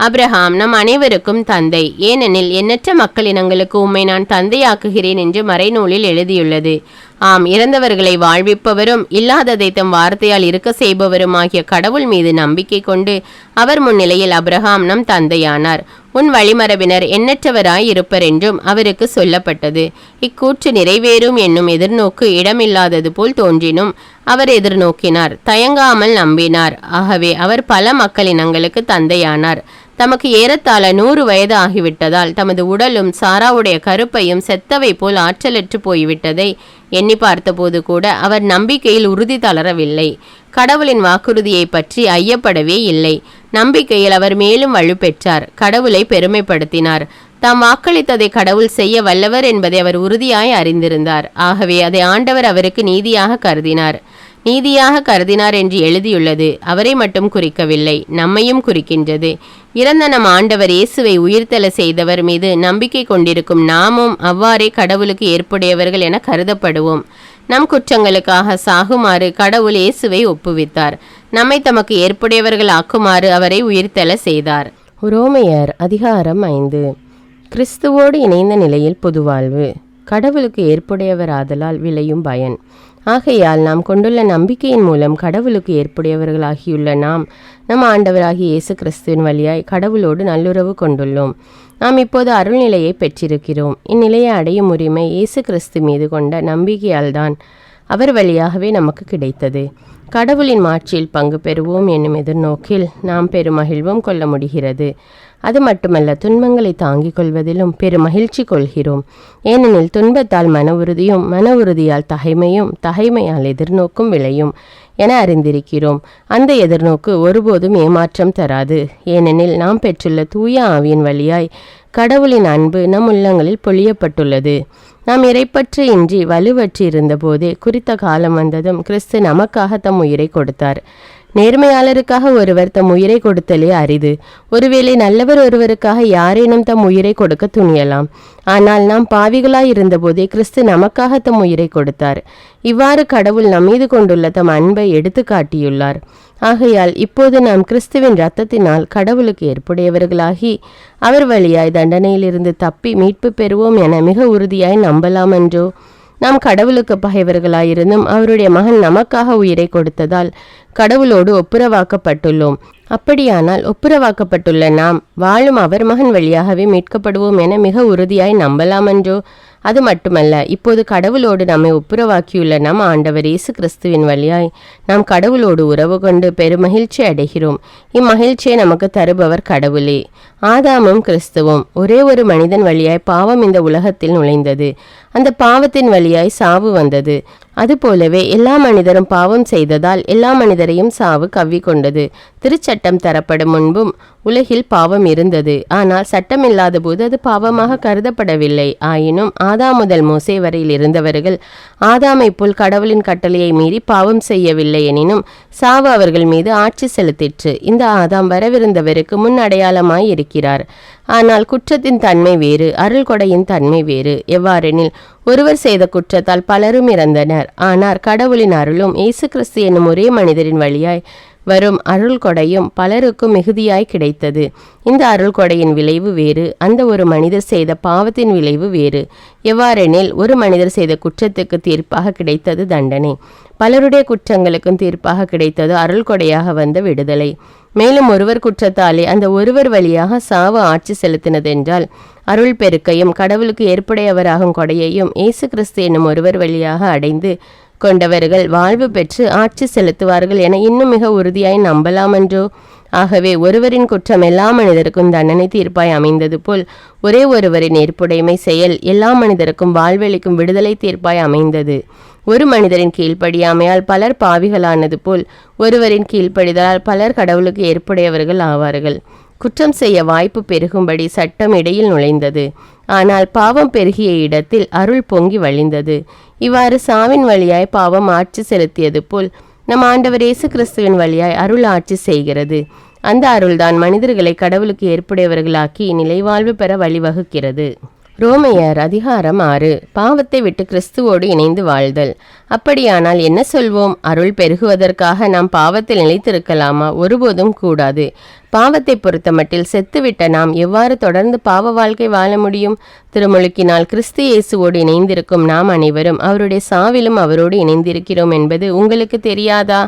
அப்ரஹாம் நம் அனைவருக்கும் தந்தை. ஏனெனில் எண்ணற்ற மக்களினங்களுக்கு உம்மை நான் தந்தையாக்குகிறேன் என்று மறைநூலில் எழுதியுள்ளது. ஆம், இறந்தவர்களை வாழ்விப்பவரும் இல்லாததை தம் வார்த்தையால் இருக்க செய்பவருமாகிய கடவுள் மீது நம்பிக்கை கொண்டு அவர் முன்னிலையில் அப்ரஹாம் நம் தந்தையானார். உன் வழிமரபினர் எண்ணற்றவராய் இருப்பர் என்றும் அவருக்கு சொல்லப்பட்டது. இக்கூற்று நிறைவேறும் என்னும் எதிர்நோக்கு இடமில்லாதது போல் தோன்றினும் அவர் எதிர்நோக்கினார், தயங்காமல் நம்பினார். ஆகவே அவர் பல மக்களினங்களுக்கு தந்தையானார். தமக்கு ஏறத்தாழ 100 வயது ஆகிவிட்டதால் தமது உடலும் சாராவுடைய கருப்பையும் செத்தவை போல் ஆற்றலற்று போய்விட்டதை எண்ணி பார்த்தபோது கூட அவர் நம்பிக்கையில் உறுதி தளரவில்லை. கடவுளின் வாக்குறுதியை பற்றி ஐயப்படவே இல்லை. நம்பிக்கையில் அவர் மேலும் வலுப்பெற்றார். கடவுளை பெருமைப்படுத்தினார். தாம் வாக்களித்ததை கடவுள் செய்ய வல்லவர் என்பதை அவர் உறுதியாய் அறிந்திருந்தார். ஆகவே அதை ஆண்டவர் அவருக்கு நீதியாக கருதினார் என்று எழுதியுள்ளது. அவரை மட்டும் குறிக்கவில்லை, நம்மையும் குறிக்கின்றது. இறந்த நம் ஆண்டவர் இயேசுவை உயிர்த்தெழ செய்தவர் மீது நம்பிக்கை கொண்டிருக்கும் நாமும் அவ்வாறே கடவுளுக்கு ஏற்புடையவர்கள் என கருதப்படுவோம். நம் குற்றங்களுக்காக சாகுமாறு கடவுள் இயேசுவை ஒப்புவித்தார். நம்மை தமக்கு ஏற்புடையவர்கள் ஆக்குமாறு அவரை உயிர்த்தெழ செய்தார். உரோமையர் அதிகாரம் 5. கிறிஸ்துவோடு இணைந்த நிலையில் பொதுவாழ்வு. கடவுளுக்கு ஏற்புடையவர் ஆதலால் விளையும் பயன். ஆகையால் நாம் கொண்டுள்ள நம்பிக்கையின் மூலம் கடவுளுக்கு ஏற்புடையவர்களாகியுள்ள நாம் நம் ஆண்டவராகிய இயேசு கிறிஸ்துவின் வழியாய் கடவுளோடு நல்லுறவு கொண்டுள்ளோம். நாம் இப்போது அருள்நிலையை பெற்றிருக்கிறோம். இந்நிலையை அடையும் உரிமை இயேசு கிறிஸ்து மீது கொண்ட நம்பிக்கையால் தான் அவர் வழியாகவே நமக்கு கிடைத்தது. கடவுளின் மாட்சியில் பங்கு பெறுவோம் என்னும் எதிர்நோக்கில் நாம் பெருமகிழ்வும் கொள்ள முடிகிறது. அது மட்டுமல்ல, துன்பங்களை தாங்கிக் கொள்வதிலும் பெருமகிழ்ச்சி கொள்கிறோம். ஏனெனில் துன்பத்தால் மன உறுதியும், மன உறுதியால் தகைமையும், தகைமையால் எதிர்நோக்கும் விளையும் என அறிந்திருக்கிறோம். அந்த எதிர்நோக்கு ஒருபோதும் ஏமாற்றம் தராது. ஏனெனில் நாம் பெற்றுள்ள தூய ஆவியின் வழியாய் கடவுளின் அன்பு நம் உள்ளங்களில் பொழியப்பட்டுள்ளது. நாம் இறைப்பற்று இன்றி வலுவற்று இருந்தபோதே குறித்த காலம் வந்ததும் கிறிஸ்து நமக்காக தம் உயிரை கொடுத்தார். நேர்மையாளருக்காக ஒருவர் தம் உயிரை கொடுத்தலே அரிது. ஒருவேளை நல்லவர் ஒருவருக்காக யாரேனும் தம் உயிரை கொடுக்க துணியலாம். ஆனால் நாம் பாவிகளாய் இருந்தபோதே கிறிஸ்து நமக்காக தம் உயிரை கொடுத்தார். இவ்வாறு கடவுள் நம்மீது கொண்டுள்ள தம் அன்பை எடுத்து காட்டியுள்ளார். ஆகையால் இப்போது நாம் கிறிஸ்துவின் இரத்தத்தினால் கடவுளுக்கு ஏற்புடையவர்களாகி அவர் வழியாய் தண்டனையிலிருந்து தப்பி மீட்பு பெறுவோம் என மிக உறுதியாய் நம்பலாமென்றோ. நாம் கடவுளுக்கு பகைவர்களாயிருந்தும் அவருடைய மகன் நமக்காக உயிரை கொடுத்ததால் கடவுளோடு ஒப்புரவாக்கப்பட்டுள்ளோம். அப்படியானால் ஒப்புரவாக்கப்பட்டுள்ள நாம் வாழும் அவர் மகன் வழியாகவே மீட்கப்படுவோம் என மிக உறுதியாய் நம்பலாமென்றோ. அது மட்டுமல்ல, இப்போது கடவுளோடு நம்மை ஒப்புரவாக்கியுள்ள நம் ஆண்டவர் இயேசு கிறிஸ்துவின் வழியாய் நாம் கடவுளோடு உறவு கொண்டு பெருமகிழ்ச்சி அடைகிறோம். இம்மகிழ்ச்சியை நமக்கு தருபவர் கடவுளே. ஆதாமும் கிறிஸ்துவும். ஒரே ஒரு மனிதன் வழியாய் பாவம் இந்த உலகத்தில் நுழைந்தது. அந்த பாவத்தின் வழியாய் சாவு வந்தது. அதுபோலவே எல்லா மனிதரும் பாவம் செய்ததால் எல்லா மனிதரையும் சாவு கவ்விக்கொண்டது. திருச்சட்டம் தரப்படும் முன்பும் உலகில் பாவம் இருந்தது. ஆனால் சட்டம் இல்லாத போது அது பாவமாக கருதப்படவில்லை. ஆயினும் ஆதாம் முதல் மோசே வரையில் இருந்தவர்கள் ஆதாமை போல் கடவுளின் கட்டளையை மீறி பாவம் செய்யவில்லை எனினும் சாவு அவர்கள் மீது ஆட்சி செலுத்திற்று. இந்த ஆதாம் வரவிருந்தவருக்கு முன் அடையாளமாய் இருக்கிறார். ஆனால் குற்றத்தின் தன்மை வேறு, அருள் கொடையின் தன்மை வேறு. எவ்வாறெனில் ஒருவர் செய்த குற்றத்தால் பலரும் இறந்தனர். ஆனால் கடவுளின் அருளும் இயேசு கிறிஸ்து என்னும் ஒரே மனிதரின் வழியாய் வரும் அருள் கொடையும் பலருக்கும் மிகுதியாய் கிடைத்தது. இந்த அருள் கொடையின் விளைவு வேறு, அந்த ஒரு மனிதர் செய்த பாவத்தின் விளைவு வேறு. எவ்வாறெனில் ஒரு மனிதர் செய்த குற்றத்துக்கு தீர்ப்பாக கிடைத்தது தண்டனை, பலருடைய குற்றங்களுக்கும் தீர்ப்பாக கிடைத்தது அருள் கொடையாக வந்த விடுதலை. மேலும் ஒருவர் குற்றத்தாலே அந்த ஒருவர் வழியாக சாவு ஆட்சி செலுத்தினதென்றால் அருள் பெருக்கையும் கடவுளுக்கு ஏற்புடையவராகும் கொடையையும் இயேசு கிறிஸ்து என்னும் ஒருவர் வழியாக அடைந்து கொண்டவர்கள் வாழ்வு பெற்று ஆட்சி செலுத்துவார்கள் என இன்னும் மிக உறுதியாய் நம்பலாமன்றோ? ஆகவே ஒருவரின் குற்றம் எல்லா மனிதருக்கும் தண்டனை தீர்ப்பாய் அமைந்தது போல் ஒரே ஒருவரின் ஏற்புடைமை செயல் எல்லா மனிதருக்கும் வாழ்வெளிக்கும் விடுதலை தீர்ப்பாய் அமைந்தது. ஒரு மனிதரின் கீழ்ப்படியாமையால் பலர் பாவிகளானது போல் ஒருவரின் கீழ்ப்படிதலால் பலர் கடவுளுக்கு ஏற்புடையவர்கள் ஆவார்கள். குற்றம் செய்ய வாய்ப்பு பெருகும்படி சட்டம் இடையில் நுழைந்தது. ஆனால் பாவம் பெருகிய இடத்தில் அருள் பொங்கி வழிந்தது. இவ்வாறு சாவின் வழியாய் பாவம் ஆட்சி செலுத்தியது போல் நம் ஆண்டவர் இயேசு கிறிஸ்துவின் வழியாய் அருள் ஆட்சி செய்கிறது. அந்த அருள்தான் மனிதர்களை கடவுளுக்கு ஏற்புடையவர்களாக்கி நிலைவாழ்வு பெற வழிவகுக்கிறது. ரோமையர் அதிகாரம் 6. பாவத்தை விட்டு கிறிஸ்துவோடு இணைந்து வாழ்தல். அப்படியானால் என்ன சொல்வோம்? அருள் பெருகுவதற்காக நாம் பாவத்தில் நிலைத்திருக்கலாமா? ஒருபோதும் கூடாது. பாவத்தை பொறுத்தமட்டில் செத்துவிட்ட நாம் எவ்வாறு தொடர்ந்து பாவ வாழ்க்கை வாழ முடியும்? திருமுழுக்கினால் கிறிஸ்து இயேசுவோடு இணைந்திருக்கும் நாம் அனைவரும் அவருடைய சாவிலும் அவரோடு இணைந்திருக்கிறோம் என்பது உங்களுக்கு தெரியாதா?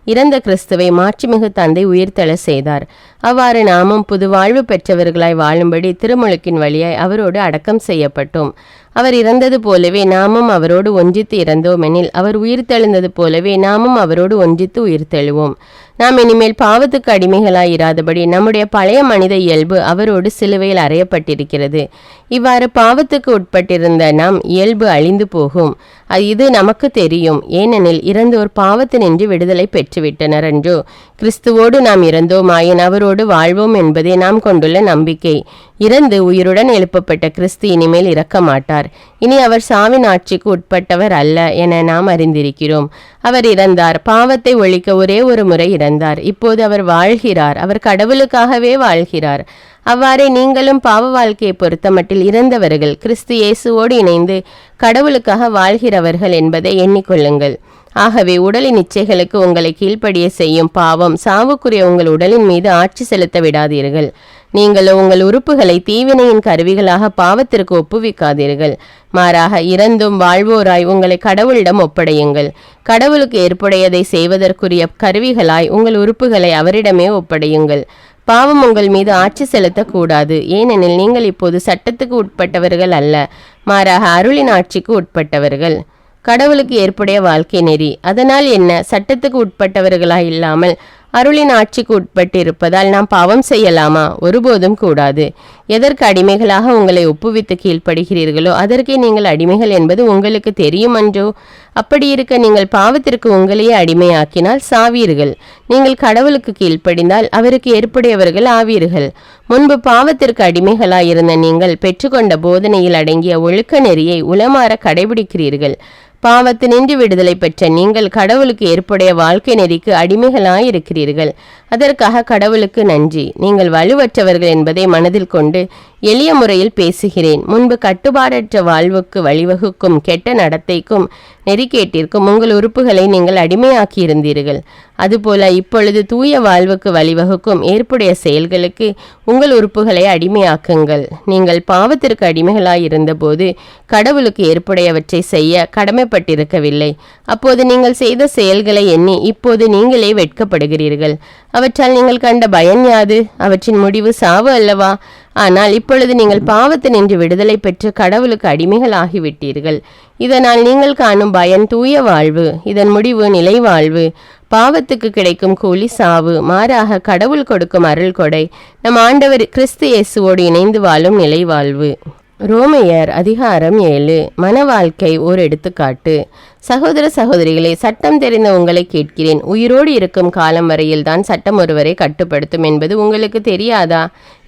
இறந்த கிறிஸ்துவை மாட்சிமிகு தந்தை உயிர்த்தெழ செய்தார். அவ்வாறு நாமும் புது வாழ்வு பெற்றவர்களாய் வாழும்படி திருமுழுக்கின் வழியாய் அவரோடு அடக்கம் செய்யப்பட்டோம். அவர் இறந்தது போலவே நாமும் அவரோடு ஒன்றித்து இறந்தோமெனில் அவர் உயிர்த்தெழுந்தது போலவே நாமும் அவரோடு ஒன்றித்து உயிர்த்தெழுவோம். நாம் இனிமேல் பாவத்துக்கு அடிமைகளாய் இராதபடி நம்முடைய பழைய மனித இயல்பு அவரோடு சிலுவையில் அறையப்பட்டிருக்கிறது. இவ்வாறு பாவத்துக்கு உட்பட்டிருந்த நம் இயல்பு அழிந்து போகும். இது நமக்கு தெரியும். ஏனெனில் இறந்தோர் பாவத்தினின்று விடுதலை பெற்றுவிட்டனர் என்றோ? கிறிஸ்துவோடு நாம் இறந்தோமாயின் அவரோடு வாழ்வோம் என்பதே நாம் கொண்டுள்ள நம்பிக்கை. இறந்து உயிருடன் எழுப்பப்பட்ட கிறிஸ்து இனிமேல் இறக்க மாட்டார். இனி அவர் சாவின் ஆட்சிக்கு உட்பட்டவர் அல்ல என நாம் அறிந்திருக்கிறோம். அவர் இறந்தார், பாவத்தை ஒழிக்க ஒரே ஒரு முறை இறந்தார். இப்போது அவர் வாழ்கிறார். அவர் கடவுளுக்காகவே வாழ்கிறார். அவ்வாறே நீங்களும் பாவ வாழ்க்கையை பொறுத்தமட்டில் இறந்தவர்கள், கிறிஸ்து இயேசுவோடு இணைந்து கடவுளுக்காக வாழ்கிறவர்கள் என்பதை எண்ணிக்கொள்ளுங்கள். ஆகவே உடலின் இச்சைகளுக்கு உங்களை கீழ்ப்படிய செய்யும் பாவம் சாவுக்குரிய உங்கள் உடலின் மீது ஆட்சி செலுத்த விடாதீர்கள். நீங்களோ உங்கள் உறுப்புகளை தீவினையின் கருவிகளாக பாவத்திற்கு ஒப்புவிக்காதீர்கள். மாறாக இறந்தும் வாழ்வோராய் உங்களை கடவுளிடம் ஒப்படையுங்கள். கடவுளுக்கு ஏற்புடையதை செய்வதற்குரிய கருவிகளாய் உங்கள் உறுப்புகளை அவரிடமே ஒப்படையுங்கள். பாவம் உங்கள் மீது ஆட்சி செலுத்தக்கூடாது. ஏனெனில் நீங்கள் இப்போது சட்டத்துக்கு உட்பட்டவர்கள் அல்ல, மாறாக அருளின் ஆட்சிக்கு உட்பட்டவர்கள். கடவுளுக்கு ஏற்புடைய வாழ்க்கை நெறி. அதனால் என்ன? சட்டத்துக்கு உட்பட்டவர்களாய் இல்லாமல் அருளின் ஆட்சிக்கு உட்பட்டு இருப்பதால் நாம் பாவம் செய்யலாமா? ஒருபோதும் கூடாது. எதற்கு அடிமைகளாக உங்களை ஒப்புவித்து கீழ்ப்படுகிறீர்களோ அதற்கே நீங்கள் அடிமைகள் என்பது உங்களுக்கு தெரியுமன்றோ? அப்படி இருக்க நீங்கள் பாவத்திற்கு உங்களையே அடிமையாக்கினால் சாவீர்கள். நீங்கள் கடவுளுக்கு கீழ்ப்படிந்தால் அவருக்கு ஏற்புடையவர்கள் ஆவீர்கள். முன்பு பாவத்திற்கு அடிமைகளாயிருந்த நீங்கள் பெற்றுக்கொண்ட போதனையில் அடங்கிய ஒழுக்க நெறியை உளமாற கடைபிடிக்கிறீர்கள். பாவத்தினின்று விடுதலை பெற்ற நீங்கள் கடவுளுக்கு ஏற்புடைய வாழ்க்கை நெறிக்கு அடிமைகளாயிருக்கிறீர்கள். அதற்காக கடவுளுக்கு நன்றி. நீங்கள் வலுவற்றவர்கள் என்பதை மனதில் கொண்டு எளிய முறையில் பேசுகிறேன். முன்பு கட்டுப்பாடற்ற வாழ்வுக்கு வழிவகுக்கும் கெட்ட நடத்தைக்கும் நெறிக்கேட்டிற்கும் உங்கள் உறுப்புகளை நீங்கள் அடிமையாக்கியிருந்தீர்கள். அதுபோல இப்பொழுது தூய வாழ்வுக்கு வழிவகுக்கும் ஏற்புடைய செயல்களுக்கு உங்கள் உறுப்புகளை அடிமையாக்குங்கள். நீங்கள் பாவத்திற்கு அடிமைகளாயிருந்த போது கடவுளுக்கு ஏற்புடையவற்றை செய்ய கடமைப்பட்டிருக்கவில்லை. அப்போது நீங்கள் செய்த செயல்களை எண்ணி இப்போது நீங்களே வெட்கப்படுகிறீர்கள். அவற்றால் நீங்கள் கண்ட பயன் யாது? அவற்றின் முடிவு சாவு அல்லவா? ஆனால் இப்பொழுது நீங்கள் பாவத்தினின்று விடுதலை பெற்று கடவுளுக்கு அடிமைகள் ஆகிவிட்டீர்கள். இதனால் நீங்கள் காணும் பயன் தூய வாழ்வு, இதன் முடிவு நிலை வாழ்வு. பாவத்துக்கு கிடைக்கும் கூலி சாவு, மாறாக கடவுள் கொடுக்கும் அருள் கொடை நம் ஆண்டவர் கிறிஸ்து இயேசுவோடு இணைந்து வாழும் நிலை வாழ்வு. ரோமையர் அதிகாரம் 7. மன வாழ்க்கை ஓர் எடுத்துக்காட்டு. சகோதர சகோதரிகளே, சட்டம் தெரிந்த உங்களை கேட்கிறேன். உயிரோடு இருக்கும் காலம் வரையில் தான் சட்டம் ஒருவரை கட்டுப்படுத்தும் என்பது உங்களுக்கு தெரியாதா?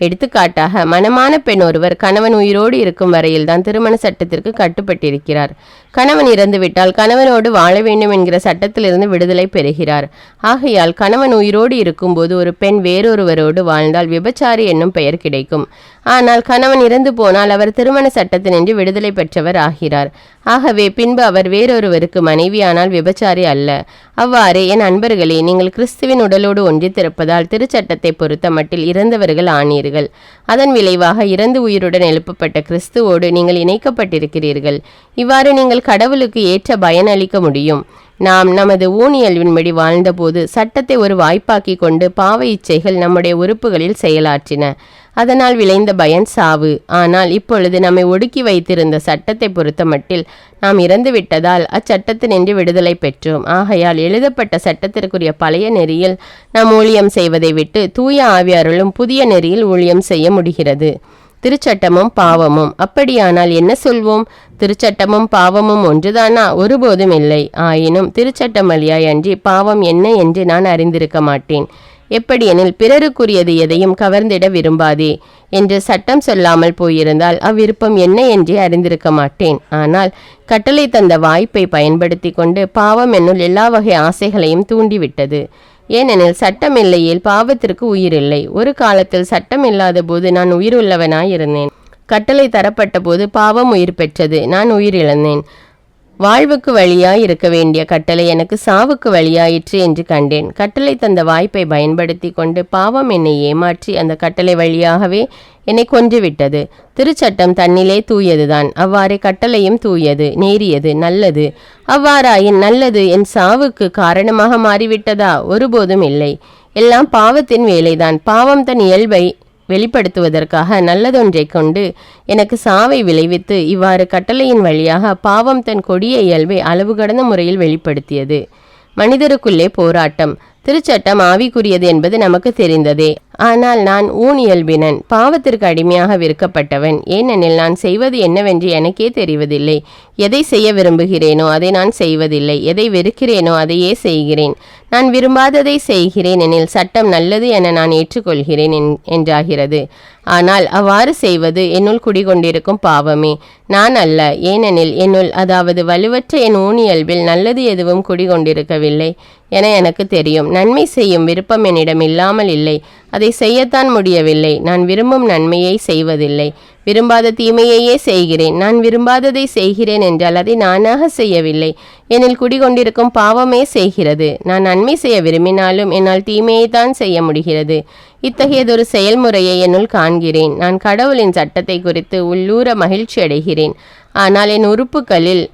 எடுத்துக்காட்டாக, மணமான பெண் ஒருவர் கணவன் உயிரோடு இருக்கும் வரையில் தான் திருமண சட்டத்திற்கு கட்டுப்பட்டிருக்கிறார். கணவன் இறந்துவிட்டால் கணவனோடு வாழ வேண்டும் என்கிற சட்டத்திலிருந்து விடுதலை பெறுகிறார். ஆகையால் கணவன் உயிரோடு இருக்கும்போது ஒரு பெண் வேறொருவரோடு வாழ்ந்தால் விபச்சாரி என்னும் பெயர் கிடைக்கும். ஆனால் கணவன் இறந்து போனால் அவர் திருமண சட்டத்தினின்று விடுதலை பெற்றவர் ஆகிறார். ஆகவே பின்பு அவர் வேறொருவருக்கு மனைவியானால் விபச்சாரி அல்ல. அவ்வாறே என் அன்பர்களே, நீங்கள் கிறிஸ்துவின் உடலோடு ஒன்றித்திருப்பதால் திருச்சட்டத்தை பொறுத்த மட்டில் இறந்தவர்கள் ஆனீர்கள். அதன் விளைவாக இறந்து உயிருடன் எழுப்பப்பட்ட கிறிஸ்துவோடு நீங்கள் இணைக்கப்பட்டிருக்கிறீர்கள். இவ்வாறு நீங்கள் கடவுளுக்கு ஏற்ற பயன் அளிக்க முடியும். நாம் நமது ஊனியல்வின்படி வாழ்ந்தபோது சட்டத்தை ஒரு வாய்ப்பாக்கி கொண்டு பாவ இச்சைகள் நம்முடைய உறுப்புகளில் செயலாற்றின. அதனால் விளைந்த பயன் சாவு. ஆனால் இப்பொழுது நம்மை ஒடுக்கி வைத்திருந்த சட்டத்தை பொறுத்த மட்டில் நாம் இறந்துவிட்டதால் அச்சட்டத்தினின்று விடுதலை பெற்றோம். ஆகையால் எழுதப்பட்ட சட்டத்திற்குரிய பழைய நெறியில் நாம் ஊழியம் செய்வதை விட்டு தூய ஆவியாருளும் புதிய நெறியில் ஊழியம் செய்ய முடிகிறது. திருச்சட்டமும் பாவமும். அப்படியானால் என்ன சொல்வோம்? திருச்சட்டமும் பாவமும் ஒன்றுதானா? ஒருபோதும் இல்லை. ஆயினும் திருச்சட்டம் வழியாய் அன்றி பாவம் என்ன என்று நான் அறிந்திருக்க மாட்டேன். எப்படியெனில், பிறருக்குரியது எதையும் கவர்ந்திட விரும்பாதே என்று சட்டம் சொல்லாமல் போயிருந்தால் அவ்விருப்பம் என்ன என்றே அறிந்திருக்க மாட்டேன். ஆனால் கட்டளை தந்த வாய்ப்பை பயன்படுத்தி கொண்டு பாவம் என்னுள் எல்லா வகை ஆசைகளையும் தூண்டிவிட்டது. ஏனெனில் சட்டம் இல்லையேல் பாவத்திற்கு உயிர் இல்லை. ஒரு காலத்தில் சட்டம் இல்லாத போது நான் உயிர் உள்ளவனாயிருந்தேன். கட்டளை தரப்பட்ட போது பாவம் உயிர் பெற்றது, நான் உயிர் இழந்தேன். வாழ்வுக்கு வழியாய் இருக்க வேண்டிய கட்டளை எனக்கு சாவுக்கு வழியாயிற்று என்று கண்டேன். கட்டளை தந்த வாய்ப்பை பயன்படுத்தி கொண்டு பாவம் என்னை ஏமாற்றி அந்த கட்டளை வழியாகவே என்னை கொன்றுவிட்டது. திருச்சட்டம் தன்னிலே தூயதுதான், அவ்வாறே கட்டளையும் தூயது, நேரியது, நல்லது. அவ்வாறாயின் நல்லது என் சாவுக்கு காரணமாக மாறிவிட்டதா? ஒருபோதும் இல்லை. எல்லாம் பாவத்தின் வேலைதான். பாவம் தன் இயல்பை வெளிப்படுத்துவதற்காக நல்லதொன்றை கொண்டு எனக்கு சாவை விளைவித்து இவ்வாறு கட்டளையின் வழியாக பாவம் தன் கொடிய இயல்பை அளவு கடந்த முறையில் வெளிப்படுத்தியது. மனிதருக்குள்ளே போராட்டம். திருச்சட்டம் ஆவிக்குரியது என்பது நமக்கு தெரிந்ததே. ஆனால் நான் ஊனியல்பினன், பாவத்திற்கு அடிமையாக விற்கப்பட்டவன். ஏனெனில் நான் செய்வது என்னவென்று எனக்கே தெரிவதில்லை. எதை செய்ய விரும்புகிறேனோ அதை நான் செய்வதில்லை, எதை வெறுக்கிறேனோ அதையே செய்கிறேன். நான் விரும்பாததை செய்கிறேன் எனில் சட்டம் நல்லது என நான் ஏற்றுக்கொள்கிறேன் என்றாகிறது. ஆனால் அவ்வாறு செய்வது என்னுள் குடிகொண்டிருக்கும் பாவமே, நான் அல்ல. ஏனெனில் என்னுள், அதாவது வலுவற்ற என் ஊனியல்பில் நல்லது எதுவும் குடிகொண்டிருக்கவில்லை என எனக்கு தெரியும். நன்மை செய்யும் விருப்பம் என்னிடம் இல்லாமல் இல்லை, அதை செய்யத்தான் முடியவில்லை. நான் விரும்பும் நன்மையை செய்வதில்லை, விரும்பாத தீமையையே செய்கிறேன். நான் விரும்பாததை செய்கிறேன் என்றால் அதை நானாக செய்யவில்லை, என்னில் குடிகொண்டிருக்கும் பாவமே செய்கிறது. நான் நன்மை செய்ய விரும்பினாலும் என்னால் தீமையைத்தான் செய்ய முடிகிறது. இத்தகையதொரு செயல்முறையை என்னுள் காண்கிறேன். நான் கடவுளின் சட்டத்தை குறித்து உள்ளூர மகிழ்ச்சி அடைகிறேன். ஆனால் என் உறுப்புகளில்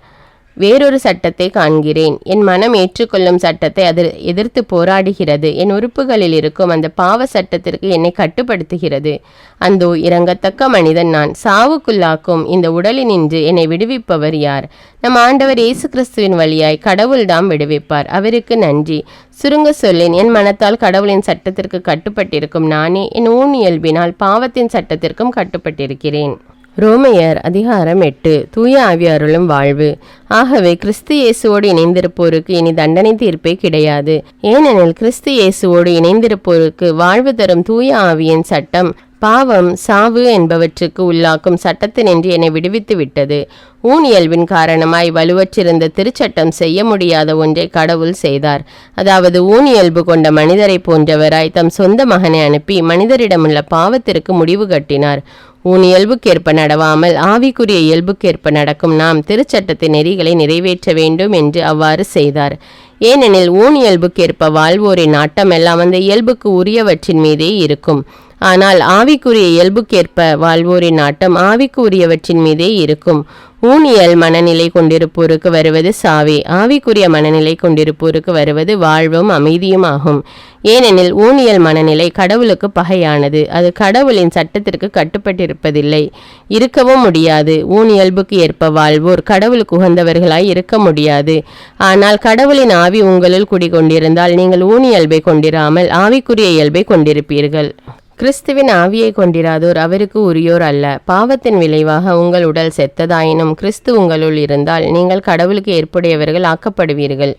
வேறொரு சட்டத்தை காண்கிறேன். என் மனம் ஏற்றுக்கொள்ளும் சட்டத்தை அது எதிர்த்து போராடுகிறது. என் உறுப்புகளில் இருக்கும் அந்த பாவ சட்டத்திற்கு என்னை கட்டுப்படுத்துகிறது. அந்தோ இரங்கத்தக்க மனிதன் நான். சாவுக்குள்ளாக்கும் இந்த உடலினின்று என்னை விடுவிப்பவர் யார்? நம் ஆண்டவர் இயேசு கிறிஸ்துவின் வழியாய் கடவுள்தாம் விடுவிப்பார். அவருக்கு நன்றி. சுருங்க சொல்லேன், என் மனத்தால் கடவுளின் சட்டத்திற்கு கட்டுப்பட்டிருக்கும் நானே என் ஊனியல்பினால் பாவத்தின் சட்டத்திற்கும் கட்டுப்பட்டிருக்கிறேன். ரோமையர் அதிகாரம் 8. தூய ஆவியாருளும் வாழ்வு. ஆகவே கிறிஸ்து இயேசுவோடு இணைந்திருப்போருக்கு இனி தண்டனை தீர்ப்பே கிடையாது. ஏனெனில் கிறிஸ்து இயேசுவோடு இணைந்திருப்போருக்கு வாழ்வு தரும் தூய ஆவியின் சட்டம் பாவம், சாவு என்பவற்றுக்கு உள்ளாக்கும் சட்டத்தினின்று என்னை விடுவித்து விட்டது. ஊனியல்பின் காரணமாய் வலுவற்றிருந்த திருச்சட்டம் செய்ய முடியாத ஒன்றை கடவுள் செய்தார். அதாவது ஊனியல்பு கொண்ட மனிதரை போன்றவராய் தம் சொந்த மகனை அனுப்பி மனிதரிடமுள்ள பாவத்திற்கு முடிவு கட்டினார். ஊனியல்புக்கேற்ப நடவாமல் ஆவிக்குரிய இயல்புக்கேற்ப நடக்கும் நாம் திருச்சட்டத்தின் நெறிகளை நிறைவேற்ற வேண்டும் என்று அவ்வாறு செய்தார். ஏனெனில் ஊனியல்புக்கேற்ப வாழ்வோரின் நாட்டமெல்லாம் அந்த இயல்புக்கு உரியவற்றின் மீதே இருக்கும். ஆனால் ஆவிக்குரிய இயல்புக்கேற்ப வாழ்வோரின் நாட்டம் ஆவிக்குரியவற்றின் மீதே இருக்கும். ஊனியல் மனநிலை கொண்டிருப்போருக்கு வருவது சாவே, ஆவிக்குரிய மனநிலை கொண்டிருப்போருக்கு வருவது வாழ்வும் அமைதியும் ஆகும். ஏனெனில் ஊனியல் மனநிலை கடவுளுக்கு பகையானது, அது கடவுளின் சட்டத்திற்கு கட்டுப்பட்டிருப்பதில்லை, இருக்கவும் முடியாது. ஊனியல்புக்கு ஏற்ப வாழ்வோர் கடவுளுக்கு உகந்தவர்களாய் இருக்க முடியாது. ஆனால் கடவுளின் ஆவி உங்களுள் குடிகொண்டிருந்தால் நீங்கள் ஊனியல்பை கொண்டிராமல் ஆவிக்குரிய இயல்பை கொண்டிருப்பீர்கள். கிறிஸ்துவின் ஆவியை கொண்டிராதோர் அவருக்கு உரியோர் அல்ல. பாவத்தின் விளைவாக உங்கள் உடல் செத்ததாயினும் கிறிஸ்து உங்களுள் இருந்தால் நீங்கள் கடவுளுக்கு ஏற்புடையவர்கள் ஆக்கப்படுவீர்கள்.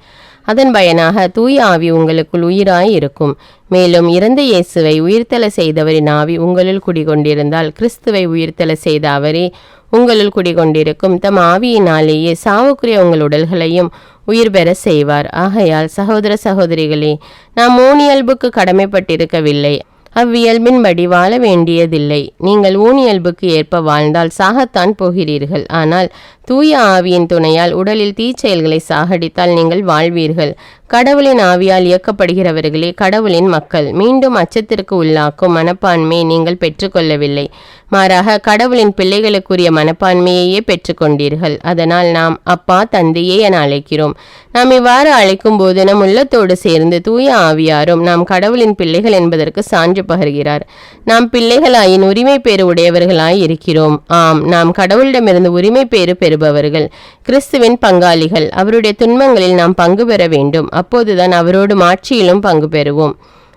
அதன் பயனாக தூய ஆவி உங்களுக்குள் உயிராய் இருக்கும். மேலும் இறந்த இயேசுவை உயிர்த்தெழ செய்தவரின் ஆவி உங்களுள் குடிகொண்டிருந்தால் கிறிஸ்துவை உயிர்த்தெழ செய்த அவரே உங்களுள் குடிகொண்டிருக்கும் தம் ஆவியினாலேயே சாவுக்குரிய உங்கள் உடல்களையும் உயிர் பெற செய்வார். ஆகையால் சகோதர சகோதரிகளே, நாம் ஊனியல்புக்கு கடமைப்பட்டிருக்கவில்லை, அவ்வியல்பின்படி வாழ வேண்டியதில்லை. நீங்கள் ஊனியல்புக்கு ஏற்ப வாழ்ந்தால் சாகத்தான் போகிறீர்கள். ஆனால் தூய ஆவியின் துணையால் உடலில் தீச்செயல்களை சாகடித்தால் நீங்கள் வாழ்வீர்கள். கடவுளின் ஆவியால் இயக்கப்படுகிறவர்களே கடவுளின் மக்கள். மீண்டும் அச்சத்திற்கு உள்ளாக்கும் மனப்பான்மையை நீங்கள் பெற்றுக்கொள்ளவில்லை, மாறாக கடவுளின் பிள்ளைகளுக்குரிய மனப்பான்மையையே பெற்றுக்கொண்டீர்கள். அதனால் நாம் அப்பா தந்தையே என அழைக்கிறோம். நாம் இவ்வாறு அழைக்கும் போது நம் உள்ளத்தோடு சேர்ந்து தூய ஆவியாரும் நாம் கடவுளின் பிள்ளைகள் என்பதற்கு சான்று பகர்கிறார். நாம் பிள்ளைகளாயின் உரிமை பேறு உடையவர்களாய் இருக்கிறோம். ஆம், நாம் கடவுளிடமிருந்து உரிமை பேறு பெறுபவர்கள், கிறிஸ்துவின் பங்காளிகள். அவருடைய துன்பங்களில் நாம் பங்கு பெற வேண்டும். அப்போதுதான் அவரோடு ஆட்சியிலும் பங்கு பெறுவோம்.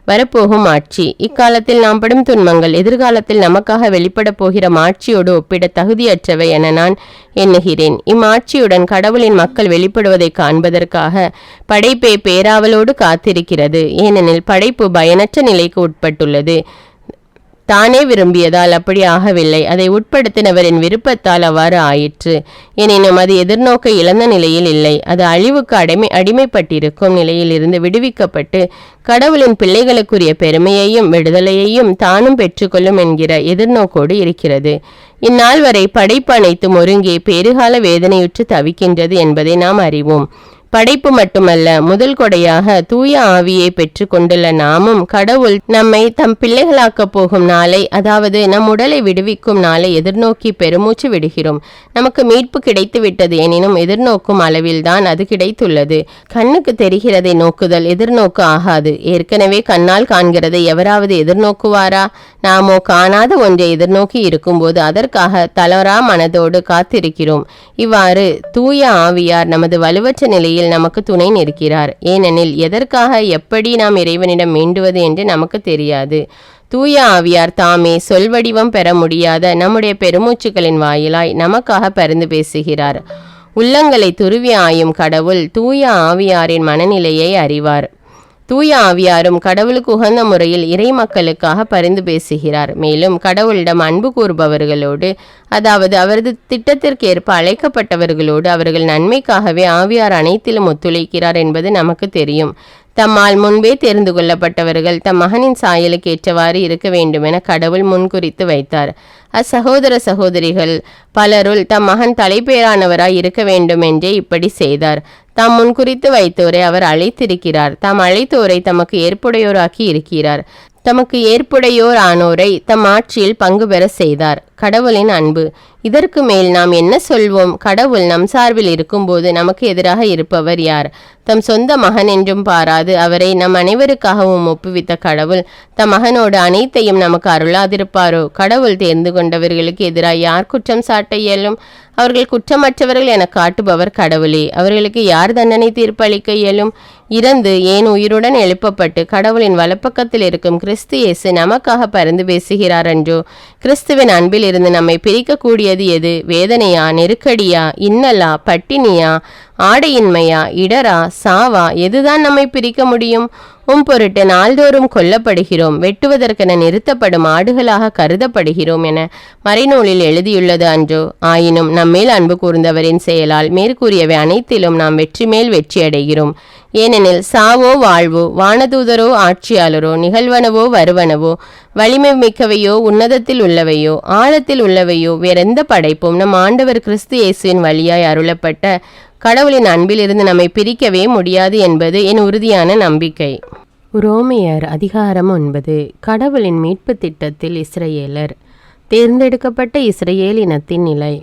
வரப்போகும் ஆட்சி. இக்காலத்தில் நாம் படும் துன்பங்கள் எதிர்காலத்தில் நமக்காக வெளிப்பட போகிற ஆட்சியோடு ஒப்பிட தகுதியற்றவை என நான் எண்ணுகிறேன். இம்மாட்சியுடன் கடவுளின் மக்கள் வெளிப்படுவதை காண்பதற்காக படைப்பை பேராவலோடு காத்திருக்கிறது. ஏனெனில் படைப்பு பயனற்ற நிலைக்கு உட்பட்டுள்ளது. தானே விரும்பியதால் அப்படி ஆகவில்லை, அதை உட்படுத்தினவரின் விருப்பத்தால் அவ்வாறு ஆயிற்று. எனினும் அது எதிர்நோக்க இழந்த நிலையில் இல்லை, அது அழிவுக்கு அடிமைப்பட்டிருக்கும் நிலையில் இருந்து விடுவிக்கப்பட்டு கடவுளின் பிள்ளைகளுக்குரிய பெருமையையும் விடுதலையையும் தானும் பெற்றுக்கொள்ளும் என்கிற எதிர்நோக்கோடு இருக்கிறது. இந்நாள் வரை படைப்பு அனைத்தும் ஒருங்கே பேறுகால வேதனையுற்று தவிக்கின்றது என்பதை நாம் அறிவோம். படைப்பு மட்டுமல்ல, முதல் கொடையாக தூய ஆவியை பெற்று கொண்டுள்ள நாமும் கடவுள் நம்மை தம் பிள்ளைகளாக்கப் போகும் நாளை, அதாவது நம் உடலை விடுவிக்கும் நாளை எதிர்நோக்கி பெருமூச்சு விடுகிறோம். நமக்கு மீட்பு கிடைத்து விட்டது, எனினும் எதிர்நோக்கும் அளவில்தான் அது கிடைத்துள்ளது. கண்ணுக்கு தெரிகிறதை நோக்குதல் எதிர்நோக்கு ஆகாது. ஏற்கனவே கண்ணால் காண்கிறதை எவராவது எதிர்நோக்குவாரா? நாமோ காணாத ஒன்றை எதிர்நோக்கி இருக்கும்போது அதற்காக தளரா மனதோடு காத்திருக்கிறோம். இவ்வாறு தூய ஆவியார் நமது வலுவற்ற நிலையில் நமக்கு துணை நிற்கிறார். ஏனெனில் எதற்காக எப்படி நாம் இறைவனிடம் வேண்டுவது என்று நமக்கு தெரியாது. தூய ஆவியார் தாமே சொல்வடிவம் பெற முடியாத நம்முடைய பெருமூச்சுக்களின் வாயிலாய் நமக்காக பரிந்து பேசுகிறார். உள்ளங்களை துருவி ஆயும் கடவுள் தூய ஆவியாரின் மனநிலையை அறிவார். தூய ஆவியாரும் கடவுளுக்கு உகந்த முறையில் இறை மக்களுக்காக பரிந்து பேசுகிறார். மேலும் கடவுளிடம் அன்பு கூறுபவர்களோடு, அதாவது அவரது திட்டத்திற்கேற்ப அழைக்கப்பட்டவர்களோடு அவர்கள் நன்மைக்காகவே ஆவியார் அனைத்திலும் ஒத்துழைக்கிறார் என்பது நமக்கு தெரியும். தம்மால் முன்பே தெரிந்து கொள்ளப்பட்டவர்கள் தம் மகனின் சாயலுக்கு ஏற்றவாறு இருக்க வேண்டுமென கடவுள் முன்குறித்து வைத்தார். அச்சகோதர சகோதரிகள் பலருள் தம் மகன் தலைப்பேரானவராய் இருக்க வேண்டும் என்றே இப்படி செய்தார். தாம் முன்குறித்து வைத்தோரை அவர் அழைத்திருக்கிறார். தாம் அழைத்தோரை தமக்கு ஏற்புடையோராக்கி இருக்கிறார். தமக்கு ஏற்புடையோர் ஆனோரை தம் ஆட்சியில் பங்கு பெற செய்தார். கடவுளின் அன்பு. இதற்கு மேல் நாம் என்ன சொல்வோம்? கடவுள் நம் சார்பில் இருக்கும்போது நமக்கு எதிராக இருப்பவர் யார்? தம் சொந்த மகன் என்றும் பாராது அவரை நம் அனைவருக்காகவும் ஒப்புவித்த கடவுள் தம் மகனோடு அனைத்தையும் நமக்கு அருளாதிருப்பாரோ? கடவுள் தேர்ந்து கொண்டவர்களுக்கு எதிராக யார் குற்றம் சாட்ட இயலும்? அவர்கள் குற்றமற்றவர்கள் என காட்டுபவர் கடவுளே. அவர்களுக்கு யார் தண்டனை தீர்ப்பளிக்க இயலும்? இறந்து ஏன் உயிருடன் எழுப்பப்பட்டு கடவுளின் வலப்பக்கத்தில் இருக்கும் கிறிஸ்து இயேசு நமக்காக பரிந்து பேசுகிறார் என்றோ? கிறிஸ்துவின் அன்பில் இருந்து நம்மை பிரிக்கக்கூடியது எது? வேதனையா, நெருக்கடியா, இன்னலா, பட்டினியா, ஆடையின்மையா, இடரா, சாவா? எதுதான் நம்மை பிரிக்க முடியும்? பொருட்டு நாள்தோறும் கொல்லப்படுகிறோம், வெட்டுவதற்கென நிறுத்தப்படும் ஆடுகளாக கருதப்படுகிறோம் என மறைநூலில் எழுதியுள்ளது அன்றோ? ஆயினும் நம்மேல் அன்பு கூர்ந்தவரின் செயலால் மேற்கூறியவை அனைத்திலும் நாம் வெற்றி மேல் வெற்றி அடைகிறோம். ஏனெனில் சாவோ வாழ்வோ, வானதூதரோ ஆட்சியாளரோ, நிகழ்வனவோ வருவனவோ, வலிமை மிக்கவையோ, உன்னதத்தில் உள்ளவையோ, ஆழத்தில் உள்ளவையோ, வேறெந்த படைப்பும் நம் ஆண்டவர் கிறிஸ்து இயேசுவின் வழியாய் அருளப்பட்ட கடவுளின் அன்பிலிருந்து நம்மை பிரிக்கவே முடியாது என்பது என் உறுதியான நம்பிக்கை. உரோமையர் அதிகாரம் 9. கடவுளின் மீட்பு திட்டத்தில் இஸ்ரவேலர். தேர்ந்தெடுக்கப்பட்ட இஸ்ரவேல் இனத்தின் நிலை.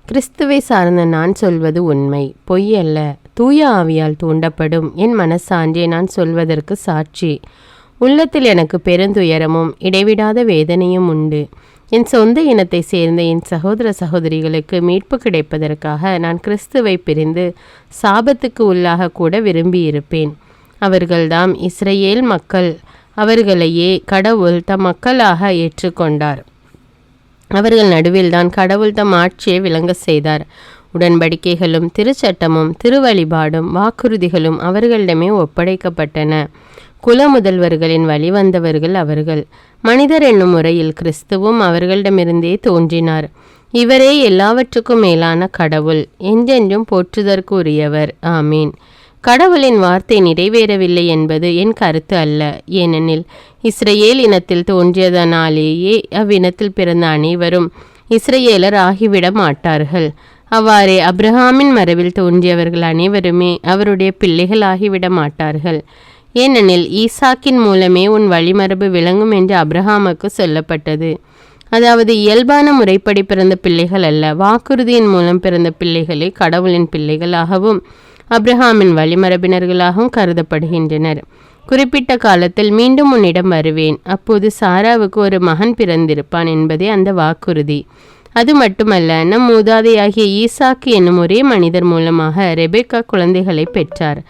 கிறிஸ்துவை சார்ந்த நான் சொல்வது உண்மை, பொய்யல்ல. தூய ஆவியால் தூண்டப்படும் என் மனசான்றே நான் சொல்வதற்கு சாட்சி. உள்ளத்தில் எனக்கு பெருந்துயரமும் இடைவிடாத வேதனையும் உண்டு. என் சொந்த இனத்தை சேர்ந்த என் சகோதர சகோதரிகளுக்கு மீட்பு கிடைப்பதற்காக நான் கிறிஸ்துவை பிரிந்து சாபத்துக்கு உள்ளாக கூட விரும்பியிருப்பேன். அவர்கள்தாம் இஸ்ரவேல் மக்கள். அவர்களையே கடவுள் தம் மக்களாக ஏற்றுக்கொண்டார். அவர்கள் நடுவில்தான் கடவுள் தம் ஆட்சியை விளங்க செய்தார். உடன்படிக்கைகளும் திருச்சட்டமும் திருவழிபாடும் வாக்குறுதிகளும் அவர்களிடமே ஒப்படைக்கப்பட்டன. குல முதல்வர்களின் வழிவந்தவர்கள் அவர்கள். மனிதர் என்னும் முறையில் கிறிஸ்துவும் அவர்களிடமிருந்தே தோன்றினார். இவரே எல்லாவற்றுக்கும் மேலான கடவுள், என்றென்றும் போற்றுதற்கு உரியவர். ஆமீன். கடவுளின் வார்த்தை நிறைவேறவில்லை என்பது என் கருத்து அல்ல. ஏனெனில் இஸ்ரவேல் இனத்தில் தோன்றியதனாலேயே அவ்வினத்தில் பிறந்த அனைவரும் இஸ்ரவேலர் ஆகிவிட மாட்டார்கள். அவ்வாறே அப்ரஹாமின் மரபில் தோன்றியவர்கள் அனைவருமே அவருடைய பிள்ளைகள் ஆகிவிட மாட்டார்கள். ஏனெனில் ஈசாக்கின் மூலமே உன் வழிமரபு விளங்கும் என்று அப்ரஹாமுக்கு சொல்லப்பட்டது. அதாவது இயல்பான முறைப்படி பிறந்த பிள்ளைகள் அல்ல, வாக்குறுதியின் மூலம் பிறந்த பிள்ளைகளே கடவுளின் பிள்ளைகளாகவும் அப்ரஹாமின் வழிமரபினர்களாகவும் கருதப்படுகின்றனர். குறிப்பிட்ட காலத்தில் மீண்டும் உன்னிடம் வருவேன், அப்போது சாராவுக்கு ஒரு மகன் பிறந்திருப்பான் என்பதே அந்த வாக்குறுதி. அது மட்டுமல்ல, நம் மூதாதையாகிய ஈசாக்கு என்னும் ஒரே மனிதர் மூலமாக ரெபெக்கா குழந்தைகளை பெற்றார்.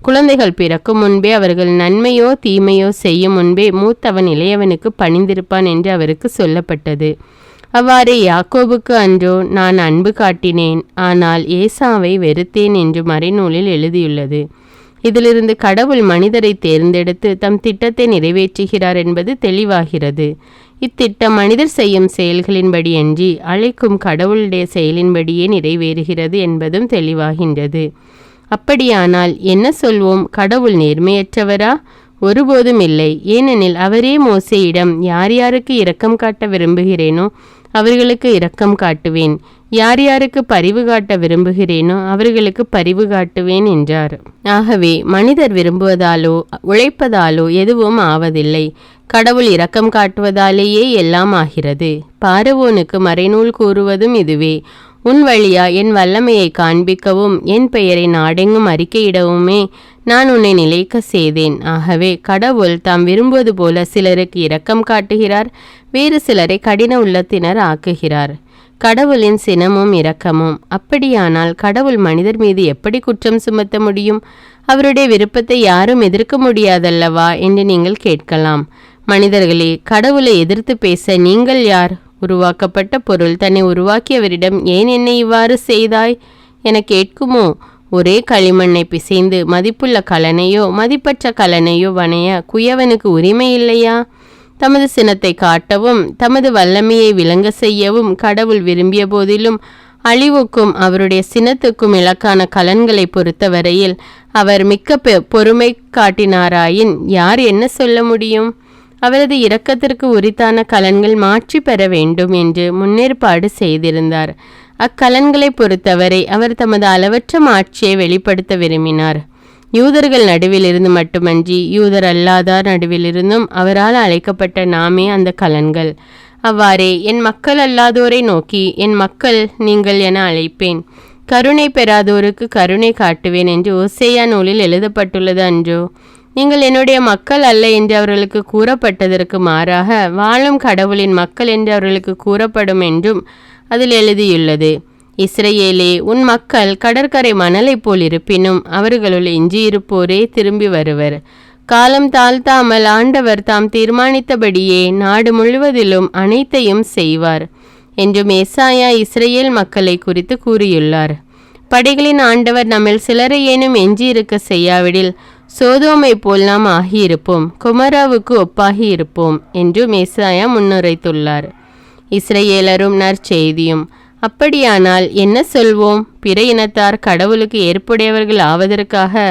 குழந்தைகள் பிறக்கும் முன்பே அவர்கள் நன்மையோ தீமையோ செய்யும் முன்பே மூத்தவன் இளையவனுக்கு பணிந்திருப்பான் என்று அவருக்கு சொல்லப்பட்டது. அவ்வாறே யாக்கோபுக்கு அன்றோ நான் அன்பு காட்டினேன், ஆனால் ஏசாவை வெறுத்தேன் என்று மறைநூலில் எழுதியுள்ளது. இதிலிருந்து கடவுள் மனிதரை தேர்ந்தெடுத்து தம் திட்டத்தை நிறைவேற்றுகிறார் என்பது தெளிவாகிறது. இத்திட்டம் மனிதர் செய்யும் செயல்களின்படி அன்றி அழைக்கும் கடவுளுடைய செயலின்படியே நிறைவேறுகிறது என்பதும் தெளிவாகின்றது. அப்படியானால் என்ன சொல்வோம்? கடவுள் நேர்மையற்றவரா? ஒருபோதும் இல்லை. ஏனெனில் அவரே மோசேயிடம் யார் யாருக்கு இரக்கம் காட்ட விரும்புகிறேனோ அவர்களுக்கு இரக்கம் காட்டுவேன், யார் யாருக்கு பரிவு காட்ட விரும்புகிறேனோ அவர்களுக்கு பரிவு காட்டுவேன் என்றார். ஆகவே மனிதர் விரும்புவதாலோ உழைப்பதாலோ எதுவும் ஆவதில்லை. கடவுள் இரக்கம் காட்டுவதாலேயே எல்லாம் ஆகிறது. பார்வோனுக்கு மறைநூல் கூறுவதும் இதுவே. உன் வழியா என் வல்லமையை காண்பிக்கவும் என் பெயரை நாடெங்கும் அறிக்கையிடவுமே நான் உன்னை நிலைக்க செய்தேன். ஆகவே கடவுள் தாம் விரும்புவது போல சிலருக்கு இரக்கம் காட்டுகிறார், வேறு சிலரை கடின உள்ளத்தினர் ஆக்குகிறார். கடவுளின் சினமும் இரக்கமும். அப்படியானால் கடவுள் மனிதர் மீது எப்படி குற்றம் சுமத்த முடியும்? அவருடைய விருப்பத்தை யாரும் எதிர்க்க முடியாதல்லவா என்று நீங்கள் கேட்கலாம். மனிதர்களே, கடவுளை எதிர்த்து பேச நீங்கள் யார்? உருவாக்கப்பட்ட பொருள் தன்னை உருவாக்கியவரிடம் ஏன் என்னை இவ்வாறு செய்தாய் என கேட்குமோ? ஒரே களிமண்ணை பிசைந்து மதிப்புள்ள கலனையோ மதிப்பற்ற கலனையோ வணைய குயவனுக்கு உரிமை இல்லையா? தமது சினத்தை காட்டவும் தமது வல்லமையை விளங்க செய்யவும் கடவுள் விரும்பிய போதிலும் அழிவுக்கும் அவருடைய சினத்துக்கும் இலக்கான கலன்களை பொறுத்தவரையில் அவர் மிக்க பொறுமை காட்டினாராயின் யார் என்ன சொல்ல முடியும்? அவரது இரக்கத்திற்கு உரித்தான கலன்கள் மாற்றி பெற வேண்டும் என்று முன்னேற்பாடு செய்திருந்தார். அக்கலன்களை பொறுத்தவரை அவர் தமது அளவற்ற மாட்சியை வெளிப்படுத்த விரும்பினார். யூதர்கள் நடுவிலிருந்து மட்டுமன்றி யூதர் அல்லாதார் நடுவிலிருந்தும் அவரால் அழைக்கப்பட்ட நாமே அந்த கலன்கள். அவ்வாறே என் மக்கள் அல்லாதோரை நோக்கி என் மக்கள் நீங்கள் என அழைப்பேன், கருணை பெறாதோருக்கு கருணை காட்டுவேன் என்று ஓசேயா நூலில் எழுதப்பட்டுள்ளது அன்றோ? நீங்கள் என்னுடைய மக்கள் அல்ல என்று அவர்களுக்கு கூறப்பட்டதற்கு மாறாக வாழும் கடவுளின் மக்கள் என்று அவர்களுக்கு கூறப்படும் என்றும் அதில் எழுதியுள்ளது. இஸ்ரவேலே, உன் மக்கள் கடற்கரை மணலை போல் இருப்பினும் அவர்களுள் எஞ்சியிருப்போரே திரும்பி வருவர். காலம் தாழ்த்தாமல் ஆண்டவர் தாம் தீர்மானித்தபடியே நாடு முழுவதிலும் அனைத்தையும் செய்வார் என்றும் ஏசாயா இஸ்ரவேல் மக்களை குறித்து கூறியுள்ளார். படைகளின் ஆண்டவர் நம்மில் சிலரை ஏனும் எஞ்சியிருக்க செய்யாவிடில் சோதோமை போல் நாம் ஆகியிருப்போம், குமராவுக்கு ஒப்பாகி இருப்போம் என்றும் ஏசாயா முன்னுரைத்துள்ளார். இஸ்ரவேலரும் நற்செய்தியும். அப்படியானால் என்ன சொல்வோம்? பிற இனத்தார் கடவுளுக்கு ஏற்புடையவர்கள் ஆவதற்காக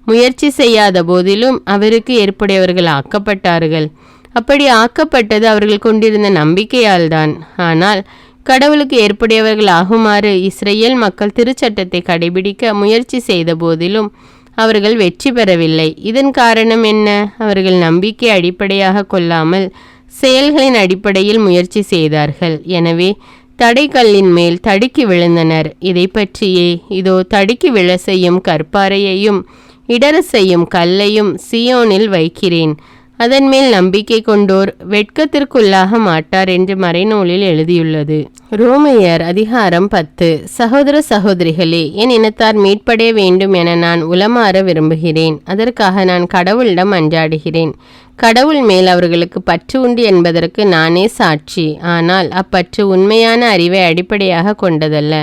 முயற்சி செய்யாத போதிலும் அவருக்கு ஏற்புடையவர்கள் ஆக்கப்பட்டார்கள். அப்படி ஆக்கப்பட்டது அவர்கள் கொண்டிருந்த நம்பிக்கையால் தான். ஆனால் கடவுளுக்கு ஏற்புடையவர்கள் ஆகுமாறு இஸ்ரவேல் மக்கள் திருச்சட்டத்தை கடைபிடிக்க முயற்சி செய்த போதிலும் அவர்கள் வெற்றி பெறவில்லை. இதன் காரணம் என்ன? அவர்கள் நம்பிக்கை அடிப்படையாக கொள்ளாமல் செயல்களின் அடிப்படையில் முயற்சி செய்தார்கள். எனவே தடைக்கல்லின் மேல் தடுக்கி விழுந்தனர். இதை பற்றியே இதோ தடுக்கி விழ செய்யும் கற்பாறையையும் இடற செய்யும் கல்லையும் சியோனில் வைக்கிறேன், அதன் மேல் நம்பிக்கை கொண்டோர் வெட்கத்திற்குள்ளாக மாட்டார் என்று மறைநூலில் எழுதியுள்ளது. ரோமையர் அதிகாரம் 10. சகோதர சகோதரிகளே, என் இனத்தார் மீட்படைய வேண்டும் என நான் உளமாற விரும்புகிறேன். அதற்காக நான் கடவுளிடம் மன்றாடுகிறேன். கடவுள் மேல் அவர்களுக்கு பற்று உண்டு என்பதற்கு நானே சாட்சி. ஆனால் அப்பற்று உண்மையான அறிவை அடிப்படையாக கொண்டதல்ல.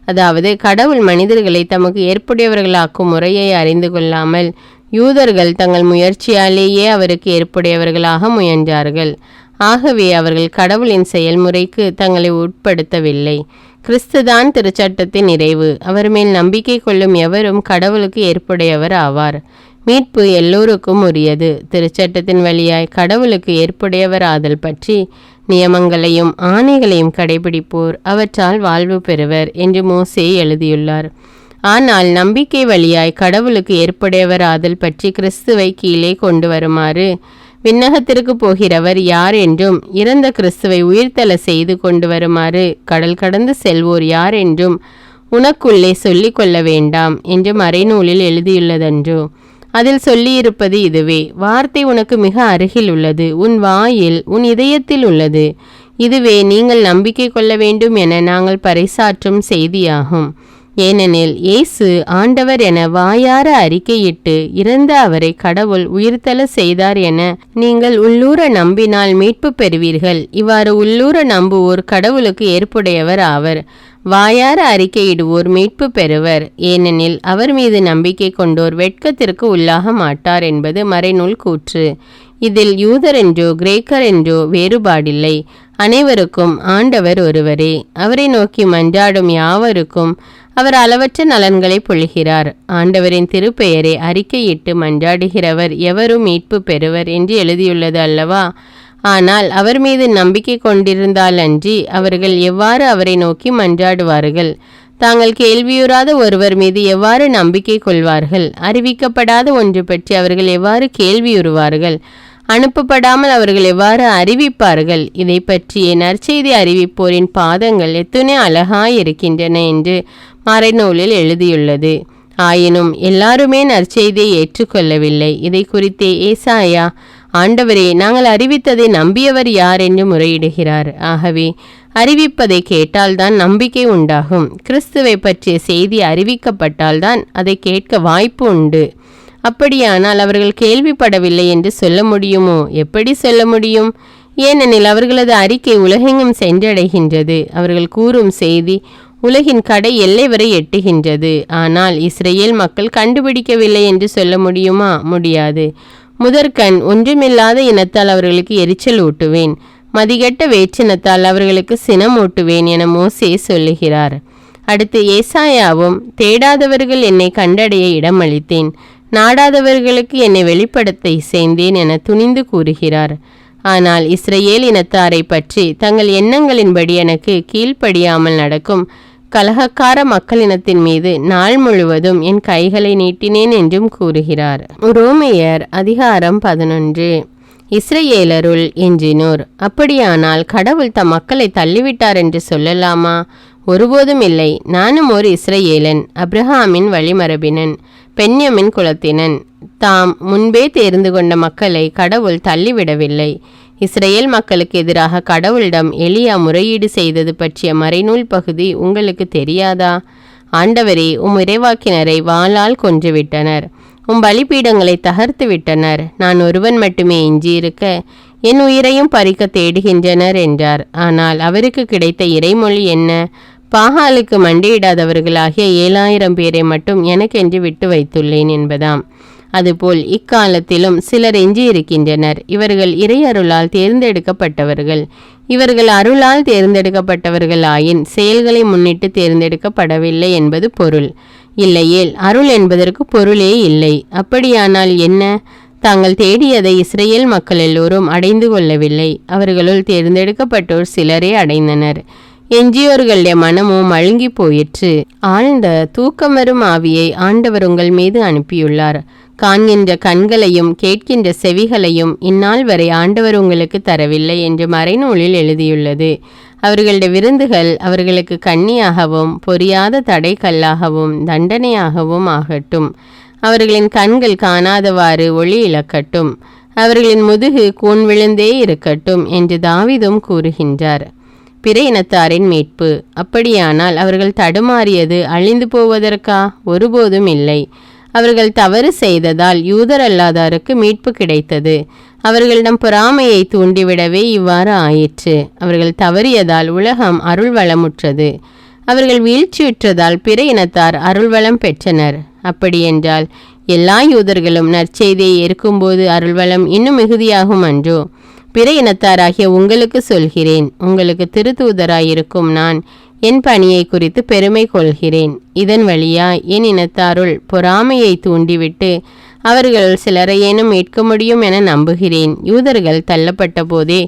அதாவது கடவுள் மனிதர்களை தமக்கு ஏற்புடையவர்களாக்கும் முறையை அறிந்து கொள்ளாமல் யூதர்கள் தங்கள் முயற்சியாலேயே அவருக்கு ஏற்புடையவர்களாக முயன்றார்கள். ஆகவே அவர்கள் கடவுளின் செயல்முறைக்கு தங்களை உட்படுத்தவில்லை. கிறிஸ்துதான் திருச்சட்டத்தின் நிறைவு. அவர் மேல் நம்பிக்கை கொள்ளும் எவரும் கடவுளுக்கு ஏற்புடையவர் ஆவார். மீட்பு எல்லோருக்கும் உரியது. திருச்சட்டத்தின் வழியாய் கடவுளுக்கு ஏற்புடையவர் ஆதல் பற்றி நியமங்களையும் ஆணைகளையும் கடைபிடிப்போர் அவற்றால் வாழ்வு பெறுவர் என்று மோசே எழுதியுள்ளார். ஆனால் நம்பிக்கை வழியாய் கடவுளுக்கு ஏற்புடையவர் ஆதல் பற்றி கிறிஸ்துவை கீழே கொண்டு வருமாறு விண்ணகத்திற்கு போகிறவர் யார் என்றும் இறந்த கிறிஸ்துவை உயிர்த்தெழ செய்து கொண்டு வருமாறு கடல் கடந்து செல்வோர் யார் என்றும் உனக்குள்ளே சொல்லிக் கொள்ள வேண்டாம் என்று மறைநூலில் எழுதியுள்ளதன்றோ? அதில் சொல்லியிருப்பது இதுவே: வார்த்தை உனக்கு மிக அருகில் உள்ளது, உன் வாயில் உன் இதயத்தில் உள்ளது. இதுவே நீங்கள் நம்பிக்கை கொள்ள வேண்டும் என நாங்கள் பறைசாற்றும் செய்தியாகும். ஏனெனில் இயேசு ஆண்டவர் என வாயார அறிக்கையிட்டு இறந்த அவரை கடவுள் உயிர்த்தெழ செய்தார் என நீங்கள் உள்ளூர நம்பினால் மீட்பு பெறுவீர்கள். இவ்வாறு உள்ளூர நம்புவோர் கடவுளுக்கு ஏற்புடையவர் ஆவர். வாயார அறிக்கையிடுவோர் மீட்பு பெறுவர். ஏனெனில் அவர் மீது நம்பிக்கை கொண்டோர் வெட்கத்திற்கு உள்ளாக மாட்டார் என்பது மறைநூல் கூற்று. இதில் யூதர் என்றோ கிரேக்கர் என்றோ வேறுபாடில்லை. அனைவருக்கும் ஆண்டவர் ஒருவரே. அவரை நோக்கி மன்றாடும் யாவருக்கும் அவர் அளவற்ற நலன்களை பொழிகிறார். ஆண்டவரின் திருப்பெயரை அறிக்கையிட்டு மன்றாடுகிறவர் எவரும் மீட்பு பெறுவர் என்று எழுதியுள்ளது அல்லவா? ஆனால் அவர் மீது நம்பிக்கை கொண்டிருந்தாலன்றி அவர்கள் எவ்வாறு அவரை நோக்கி மன்றாடுவார்கள்? தாங்கள் கேள்வியுறாத ஒருவர் மீது எவ்வாறு நம்பிக்கை கொள்வார்கள்? அறிவிக்கப்படாத ஒன்று பற்றி அவர்கள் எவ்வாறு கேள்வியுறுவார்கள்? அனுப்பப்படாமல் அவர்கள் எவ்வாறு அறிவிப்பார்கள்? இதை பற்றிய நற்செய்தி அறிவிப்போரின் பாதங்கள் எத்தனை அழகாயிருக்கின்றன என்று மறைநூலில் எழுதியுள்ளது. ஆயினும் எல்லாருமே நற்செய்தியை ஏற்றுக்கொள்ளவில்லை. இதை குறித்தே ஏசாயா, ஆண்டவரே, நாங்கள் அறிவித்ததை நம்பியவர் யார் என்று முறையிடுகிறார். ஆகவே அறிவிப்பதை கேட்டால்தான் நம்பிக்கை உண்டாகும். கிறிஸ்துவை பற்றிய செய்தி அறிவிக்கப்பட்டால்தான் அதை கேட்க வாய்ப்பு உண்டு. அப்படியானால் அவர்கள் கேள்விப்படவில்லை என்று சொல்ல முடியுமோ? எப்படி சொல்ல முடியும்? ஏனெனில் அவர்களது அறிக்கை உலகெங்கும் சென்றடைகின்றது. அவர்கள் கூறும் செய்தி உலகின் கடை எல்லை வரை எட்டுகின்றது. ஆனால் இஸ்ரேல் மக்கள் கண்டுபிடிக்கவில்லை என்று சொல்ல முடியுமா? முடியாது. முதற்கண் ஒன்றுமில்லாத இனத்தால் அவர்களுக்கு எரிச்சல் ஊட்டுவேன், மதிகெட்ட வேற்றினத்தால் அவர்களுக்கு சினம் ஊட்டுவேன் என மோசே சொல்லுகிறார். அடுத்து ஏசாயாவும், தேடாதவர்கள் என்னை கண்டடைய இடமளித்தேன், நாடாதவர்களுக்கு என்னை வெளிப்படுத்த இசைந்தேன் என துணிந்து கூறுகிறார். ஆனால் இஸ்ரேல் இனத்தாரை பற்றி தங்கள் எண்ணங்களின்படி எனக்கு கீழ்ப்படியாமல் நடக்கும் கலகக்கார மக்களினத்தின் மீது நாள் முழுவதும் என் கைகளை நீட்டினேன் என்றும் கூறுகிறார். ரோமையர் அதிகாரம் 11. இஸ்ரேலருள் எஞ்சினோர். அப்படியானால் கடவுள் தம் மக்களை தள்ளிவிட்டார் என்று சொல்லலாமா? ஒருபோதும் இல்லை. நானும் ஒரு இஸ்ரேலன், அப்ரஹாமின் வழிமரபினன், பென்யமின் குலத்தினன். தாம் முன்பே தேர்ந்து கொண்ட மக்களை கடவுள் தள்ளிவிடவில்லை. இஸ்ரேல் மக்களுக்கு எதிராக கடவுளிடம் எலியா முறையீடு செய்தது பற்றிய மறைநூல் பகுதி உங்களுக்கு தெரியாதா? ஆண்டவரே, உம் இறைவாக்கினரை வாளால் கொன்றுவிட்டனர், உம் பலிபீடங்களை தகர்த்து விட்டனர். நான் ஒருவன் மட்டுமே எஞ்சியிருக்க என் உயிரையும் பறிக்க தேடுகின்றனர் என்றார். ஆனால் அவருக்கு கிடைத்த இறைமொழி என்ன? பாகாலுக்கு மண்டியிடாதவர்களாகிய 7000 பேரை மட்டும் எனக்கென்று விட்டு வைத்துள்ளேன் என்பதாம். அதுபோல் இக்காலத்திலும் சிலர் எஞ்சியிருக்கின்றனர். இவர்கள் இறையருளால் தேர்ந்தெடுக்கப்பட்டவர்கள். இவர்கள் அருளால் தேர்ந்தெடுக்கப்பட்டவர்கள் ஆயின் செயல்களை முன்னிட்டு தேர்ந்தெடுக்கப்படவில்லை என்பது பொருள். இல்லையேல் அருள் என்பதற்கு பொருளே இல்லை. அப்படியானால் என்ன? தாங்கள் தேடியதை இஸ்ரேல் மக்கள் எல்லோரும் அடைந்து கொள்ளவில்லை. அவர்களுள் தேர்ந்தெடுக்கப்பட்டோர் சிலரே அடைந்தனர். எஞ்சியோர்களுடைய மனமும் மழுங்கி போயிற்று. ஆழ்ந்த தூக்கம் வரும் ஆவியை ஆண்டவர் உங்கள் மீது அனுப்பியுள்ளார். காண்கின்ற கண்களையும் கேட்கின்ற செவிகளையும் இந்நாள் வரை ஆண்டவர் உங்களுக்கு தரவில்லை என்று மறைநூலில் எழுதியுள்ளது. அவர்களுடைய விருந்துகள் அவர்களுக்கு கண்ணியாகவும் பொரியாத தடைக்கல்லாகவும் தண்டனையாகவும் ஆகட்டும். அவர்களின் கண்கள் காணாதவாறு ஒளி இழக்கட்டும். அவர்களின் முதுகு கூன் விழுந்தே இருக்கட்டும் என்று தாவீதும் கூறுகின்றார். பிற இனத்தாரின் மீட்பு. அப்படியானால் அவர்கள் தடுமாறியது அழிந்து போவதற்கா? ஒருபோதும் இல்லை. அவர்கள் தவறு செய்ததால் யூதர் அல்லாதாருக்கு மீட்பு கிடைத்தது. அவர்களிடம் பொறாமையை தூண்டிவிடவே இவ்வாறு ஆயிற்று. அவர்கள் தவறியதால் உலகம் அருள் வளமுற்றது. அவர்கள் வீழ்ச்சியுற்றதால் பிற இனத்தார் அருள்வளம் பெற்றனர். அப்படியென்றால் எல்லா யூதர்களும் நற்செய்தியை ஏற்கும்போது அருள்வளம் இன்னும் மிகுதியாகும் அன்றோ? பிற இனத்தாராகிய உங்களுக்கு சொல்கிறேன், உங்களுக்கு திருத்தூதராயிருக்கும் நான் என் பணியை குறித்து பெருமை கொள்கிறேன். இதன் வழியாய் என் இனத்தாருள் பொறாமையை தூண்டிவிட்டு அவர்கள் சிலரையேனும் மீட்க முடியும் என நம்புகிறேன். யூதர்கள் தள்ளப்பட்ட போதே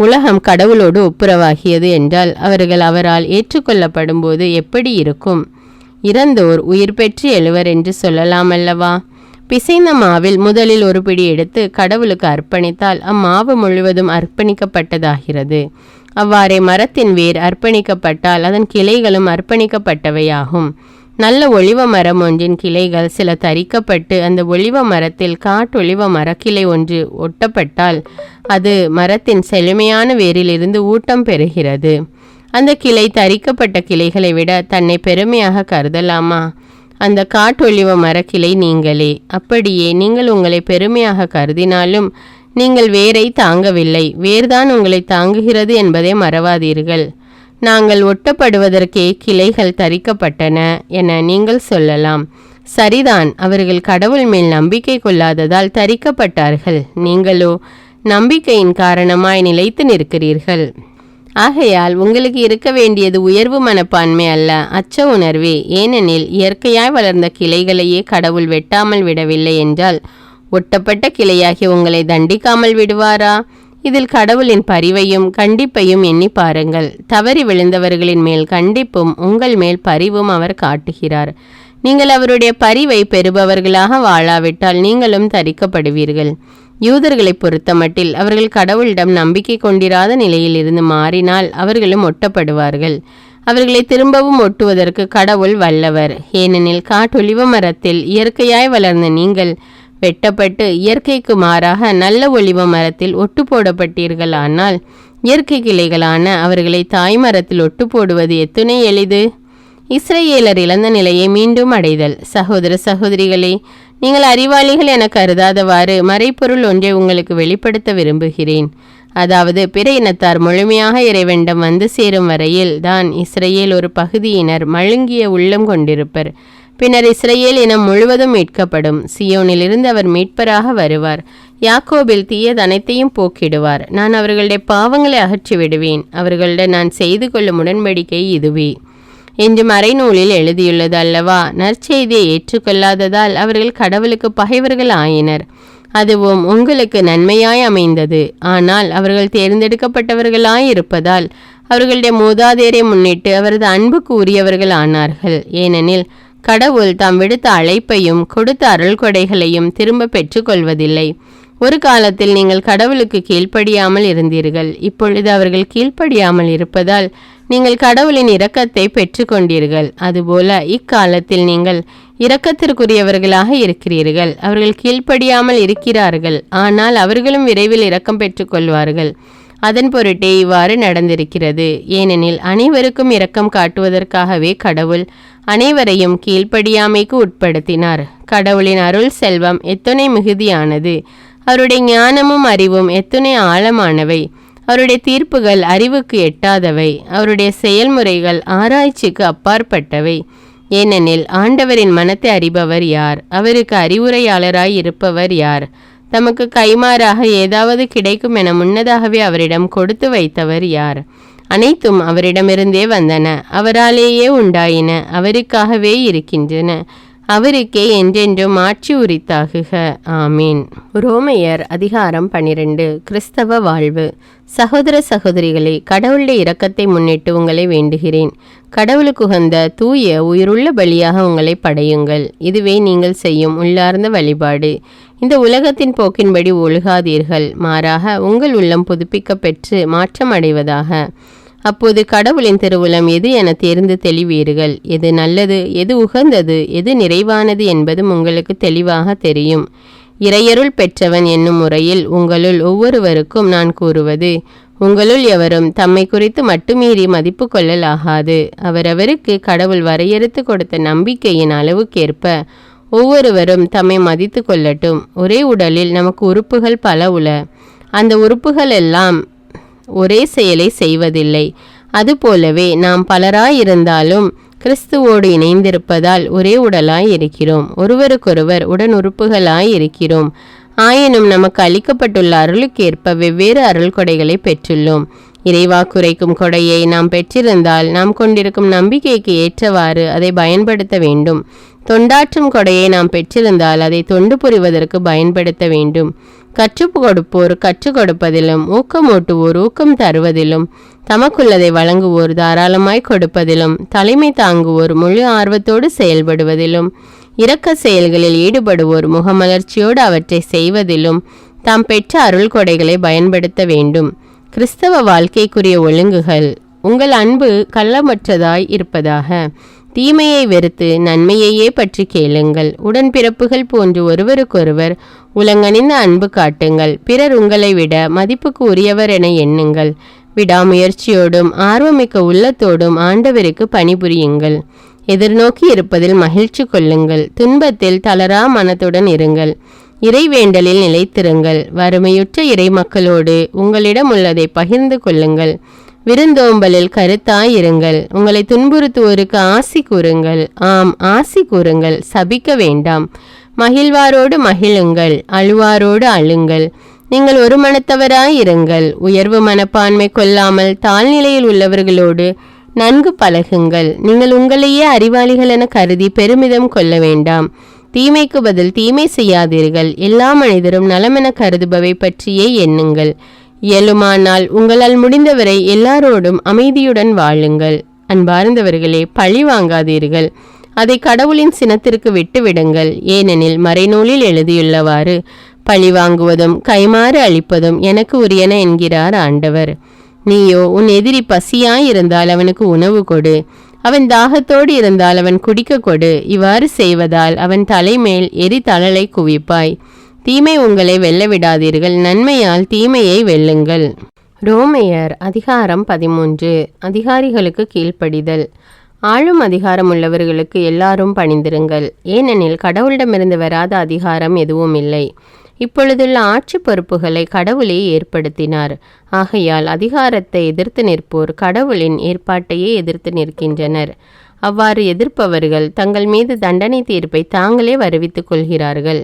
உலகம் கடவுளோடு ஒப்புரவாகியது என்றால் அவர்கள் அவரால் ஏற்றுக்கொள்ளப்படும் போது எப்படி இருக்கும்? இறந்தோர் உயிர் பெற்று எழுவர் என்று சொல்லலாமல்லவா? பிசைந்த மாவில் முதலில் ஒரு பிடி எடுத்து கடவுளுக்கு அர்ப்பணித்தால் அம்மாவு முழுவதும் அர்ப்பணிக்கப்பட்டதாகிறது. அவ்வாறே மரத்தின் வேர் அர்ப்பணிக்கப்பட்டால் அதன் கிளைகளும் அர்ப்பணிக்கப்பட்டவையாகும். நல்ல ஒலிவ மரம் ஒன்றின் கிளைகள் சில தரிக்கப்பட்டு அந்த ஒலிவ மரத்தில் காட்டொலிவ மரக்கிளை ஒன்று ஒட்டப்பட்டால் அது மரத்தின் செழுமையான வேரிலிருந்து ஊட்டம் பெறுகிறது. அந்த கிளை தரிக்கப்பட்ட கிளைகளை விட தன்னை பெருமையாக கருதலாமா? அந்த காட்டொலிவ மரக்கிளை நீங்களே. அப்படியே நீங்கள் உங்களை பெருமையாக கருதினாலும் நீங்கள் வேரை தாங்கவில்லை, வேர்தான் உங்களை தாங்குகிறது என்பதை மறவாதீர்கள். நாங்கள் ஒட்டப்படுவதற்கே கிளைகள் தரிக்கப்பட்டன என நீங்கள் சொல்லலாம். சரிதான், அவர்கள் கடவுள் மேல் நம்பிக்கை கொள்ளாததால் தரிக்கப்பட்டார்கள். நீங்களோ நம்பிக்கையின் காரணமாய் நிலைத்து நிற்கிறீர்கள். ஆகையால் உங்களுக்கு இருக்க வேண்டியது உயர்வு மனப்பான்மை அல்ல, அச்ச உணர்வே. ஏனெனில் இயற்கையாய் வளர்ந்த கிளைகளையே கடவுள் வெட்டாமல் விடவில்லை என்றால் ஒட்டப்பட்ட கிளையாகி உங்களை தண்டிக்காமல் விடுவாரா? இதில் கடவுளின் பரிவையும் கண்டிப்பையும் எண்ணி பாருங்கள். தவறி விழுந்தவர்களின் மேல் கண்டிப்பும் உங்கள் மேல் பரிவும் அவர் காட்டுகிறார். நீங்கள் அவருடைய பரிவை பெறுபவர்களாக வாழாவிட்டால் நீங்களும் தரிக்கப்படுவீர்கள். யூதர்களை பொறுத்தமட்டில் அவர்கள் கடவுளிடம் நம்பிக்கை கொண்டிராத நிலையில் இருந்து மாறினால் அவர்களும் ஒட்டப்படுவார்கள். அவர்களை திரும்பவும் ஒட்டுவதற்கு கடவுள் வல்லவர். ஏனெனில் காட்டொலிவ மரத்தில் இயற்கையாய் வளர்ந்த நீங்கள் வெட்டப்பட்டு இயற்கைக்கு மாறாக நல்ல ஒலிவ மரத்தில் ஒட்டு போடப்பட்டீர்களானால் இயற்கை கிளைகளான அவர்களை தாய் மரத்தில் ஒட்டு போடுவது எத்துணை எளிது. இஸ்ரேலர் இழந்த நிலையை மீண்டும் அடைதல். சகோதர சகோதரிகளே, நீங்கள் அறிவாளிகள் என கருதாதவாறு மறைப்பொருள் ஒன்றை உங்களுக்கு வெளிப்படுத்த விரும்புகிறேன். அதாவது பிற இனத்தார் முழுமையாக இறைவனிடம் வந்து சேரும் வரையில் தான் இஸ்ரேல் ஒரு பகுதியினர் மழுங்கிய உள்ளம் கொண்டிருப்பர். பின்னர் இஸ்ரேல் இனம் முழுவதும் மீட்கப்படும். சியோனிலிருந்து அவர் மீட்பராக வருவார். யாக்கோபில் தீயதனைத்தையும் போக்கிடுவார். நான் அவர்களுடைய பாவங்களை அகற்றி விடுவேன். அவர்களுடன் நான் செய்து கொள்ளும் உடன்படிக்கை இதுவே என்று மறைநூலில் எழுதியுள்ளது அல்லவா? நற்செய்தியை ஏற்றுக்கொள்ளாததால் அவர்கள் கடவுளுக்கு பகைவர்கள் ஆயினர். அதுவும் உங்களுக்கு நன்மையாய் அமைந்தது. ஆனால் அவர்கள் தேர்ந்தெடுக்கப்பட்டவர்களாய் இருப்பதால் அவர்களுடைய மூதாதையரை முன்னிட்டு அவரது அன்புக்கு உரியவர்கள் ஆனார்கள். ஏனெனில் கடவுள் தாம் விடுத்த அழைப்பையும் கொடுத்த அருள் கொடைகளையும் திரும்ப பெற்றுக்கொள்வதில்லை. ஒரு காலத்தில் நீங்கள் கடவுளுக்கு கீழ்ப்படியாமல் இருந்தீர்கள். இப்பொழுது அவர்கள் கீழ்ப்படியாமல் இருப்பதால் நீங்கள் கடவுளின் இரக்கத்தை பெற்றுக்கொண்டீர்கள். அதுபோல இக்காலத்தில் நீங்கள் இரக்கத்திற்குரியவர்களாக இருக்கிறீர்கள். அவர்கள் கீழ்ப்படியாமல் இருக்கிறார்கள், ஆனால் அவர்களும் விரைவில் இரக்கம் பெற்றுக்கொள்வார்கள். அதன் பொருட்டே இவ்வாறு நடந்திருக்கிறது. ஏனெனில் அனைவருக்கும் இரக்கம் காட்டுவதற்காகவே கடவுள் அனைவரையும் கீழ்ப்படியாமைக்கு உட்படுத்தினார். கடவுளின் அருள் செல்வம் எத்துணை மிகுதியானது! அவருடைய ஞானமும் அறிவும் எத்துணை ஆழமானவை! அவருடைய தீர்ப்புகள் அறிவுக்கு எட்டாதவை. அவருடைய செயல்முறைகள் ஆராய்ச்சிக்கு அப்பாற்பட்டவை. ஏனெனில் ஆண்டவரின் மனத்தை அறிபவர் யார்? அவருக்கு அறிவுரையாளராய் இருப்பவர் யார்? தமக்கு கைமாறாக ஏதாவது கிடைக்கும் என முன்னதாகவே அவரிடம் கொடுத்து வைத்தவர் யார்? அனைத்தும் அவரிடமிருந்தே வந்தன, அவராலேயே உண்டாயின, அவருக்காகவே இருக்கின்றன. அவருக்கே என்றென்றும் ஆட்சி உரித்தாகுக. ஆமீன். ரோமையர் அதிகாரம் 12. கிறிஸ்தவ வாழ்வு. சகோதர சகோதரிகளே, கடவுளுடைய இரக்கத்தை முன்னிட்டு உங்களை வேண்டுகிறேன். கடவுளுக்கு உகந்த தூய உயிருள்ள பலியாக உங்களை படையுங்கள். இதுவே நீங்கள் செய்யும் உள்ளார்ந்த வழிபாடு. இந்த உலகத்தின் போக்கின்படி ஒழுகாதீர்கள், மாறாக உங்கள் உள்ளம் புதுப்பிக்க பெற்று மாற்றம் அடைவதாக. அப்போது கடவுளின் திருவுளம் எது என தேர்ந்து தெளிவீர்கள். எது நல்லது, எது உகந்தது, எது நிறைவானது என்பதும் உங்களுக்கு தெளிவாக தெரியும். இறையருள் பெற்றவன் என்னும் முறையில் உங்களுள் ஒவ்வொருவருக்கும் நான் கூறுவது, உங்களுள் எவரும் தம்மை குறித்து மட்டுமீறி மதிப்பு கொள்ளலாகாது. அவரவருக்கு கடவுள் வரையறுத்து கொடுத்த நம்பிக்கையின் அளவுக்கேற்ப ஒவ்வொருவரும் தம்மை மதித்து கொள்ளட்டும். ஒரே உடலில் நமக்கு உறுப்புகள் பல உள. அந்த உறுப்புகள் எல்லாம் ஒரே செயலை செய்வதில்லை. அதுபோலவே நாம் பலராயிருந்தாலும் கிறிஸ்துவோடு இணைந்திருப்பதால் ஒரே உடலாய் இருக்கிறோம், ஒருவருக்கொருவர் உடன் உறுப்புகளாய் இருக்கிறோம். ஆயினும் நமக்கு அளிக்கப்பட்டுள்ள அருளுக்கேற்ப வெவ்வேறு அருள் கொடைகளை பெற்றுள்ளோம். இறைவாக்குரைக்கும் கொடையை நாம் பெற்றிருந்தால் நாம் கொண்டிருக்கும் நம்பிக்கைக்கு ஏற்றவாறு அதை பயன்படுத்த வேண்டும். தொண்டாற்றும் கொடையை நாம் பெற்றிருந்தால் அதை தொண்டு புரிவதற்கு பயன்படுத்த வேண்டும். கற்றுக் கொடுப்போர் கற்றுக் கொடுப்பதிலும், ஊக்கமூட்டுவோர் ஊக்கம் தருவதிலும், தமக்குள்ளதை வழங்குவோர் தாராளமாய் கொடுப்பதிலும், தலைமை தாங்குவோர் முழு ஆர்வத்தோடு செயல்படுவதிலும், இரக்க செயல்களில் ஈடுபடுவோர் முகமலர்ச்சியோடு அவற்றை செய்வதிலும் தாம் பெற்ற அருள் கொடைகளை பயன்படுத்த வேண்டும். கிறிஸ்தவ வாழ்க்கைக்குரிய ஒழுங்குகள். உங்கள் அன்பு கள்ளமற்றதாய் இருப்பதாக. தீமையை வெறுத்து நன்மையையே பற்றி கேளுங்கள். உடன்பிறப்புகள் போன்று ஒருவருக்கொருவர் உலங்கணிந்த அன்பு காட்டுங்கள். பிறர் உங்களை விட மதிப்புக்கு உரியவர் என எண்ணுங்கள். விடாமுயற்சியோடும் ஆர்வமிக்க உள்ளத்தோடும் ஆண்டவருக்கு பணிபுரியுங்கள். எதிர்நோக்கி இருப்பதில் மகிழ்ச்சி கொள்ளுங்கள். துன்பத்தில் தளரா மனத்துடன் இருங்கள். இறைவேண்டலில் நிலைத்திருங்கள். வறுமையுற்ற இறை மக்களோடு உங்களிடம் உள்ளதை பகிர்ந்து கொள்ளுங்கள். விருந்தோம்பலில் கருத்தாயிருங்கள். உங்களை துன்புறுத்துவோருக்கு ஆசி கூறுங்கள். ஆம், ஆசி கூறுங்கள், சபிக்க வேண்டாம். மகிழ்வாரோடு மகிழுங்கள், அழுவாரோடு அழுங்கள். நீங்கள் ஒரு மனத்தவராயிருங்கள். உயர்வு மனப்பான்மை கொள்ளாமல் தாழ்நிலையில் உள்ளவர்களோடு நன்கு பழகுங்கள். நீங்கள் உங்களையே அறிவாளிகள் என கருதி பெருமிதம் கொள்ள வேண்டாம். தீமைக்கு பதில் தீமை செய்யாதீர்கள். எல்லா மனிதரும் நலமென கருதுபவை பற்றியே எண்ணுங்கள். இயலுமானால் உங்களால் முடிந்தவரை எல்லாரோடும் அமைதியுடன் வாழுங்கள். அன்பார்ந்தவர்களே, பழி வாங்காதீர்கள். அதை கடவுளின் சினத்திற்கு விட்டுவிடுங்கள். ஏனெனில் மறைநூலில் எழுதியுள்ளவாறு, பழி வாங்குவதும் கைமாறு அளிப்பதும் எனக்கு உரியன என்கிறார் ஆண்டவர். நீயோ உன் எதிரி பசியாயிருந்தால் அவனுக்கு உணவு கொடு, அவன் தாகத்தோடு இருந்தால் அவன் குடிக்க கொடு. இவ்வாறு செய்வதால் அவன் தலைமேல் எரிதழலை குவிப்பாய். தீமை உங்களை வெல்ல விடாதீர்கள், நன்மையால் தீமையை வெல்லுங்கள். ரோமையர் அதிகாரம் 13. அதிகாரிகளுக்கு கீழ்ப்படிதல். ஆளும் அதிகாரம் உள்ளவர்களுக்கு எல்லாரும் பணிந்திருங்கள். ஏனெனில் கடவுளிடமிருந்து வராத அதிகாரம் எதுவும் இல்லை. இப்பொழுதுள்ள ஆட்சி பொறுப்புகளை கடவுளே ஏற்படுத்தினார். ஆகையால் அதிகாரத்தை எதிர்த்து நிற்போர் கடவுளின் ஏற்பாட்டையே எதிர்த்து நிற்கின்றனர். அவ்வாறு எதிர்ப்பவர்கள் தங்கள் மீது தண்டனை தீர்ப்பை தாங்களே வருவித்துக் கொள்கிறார்கள்.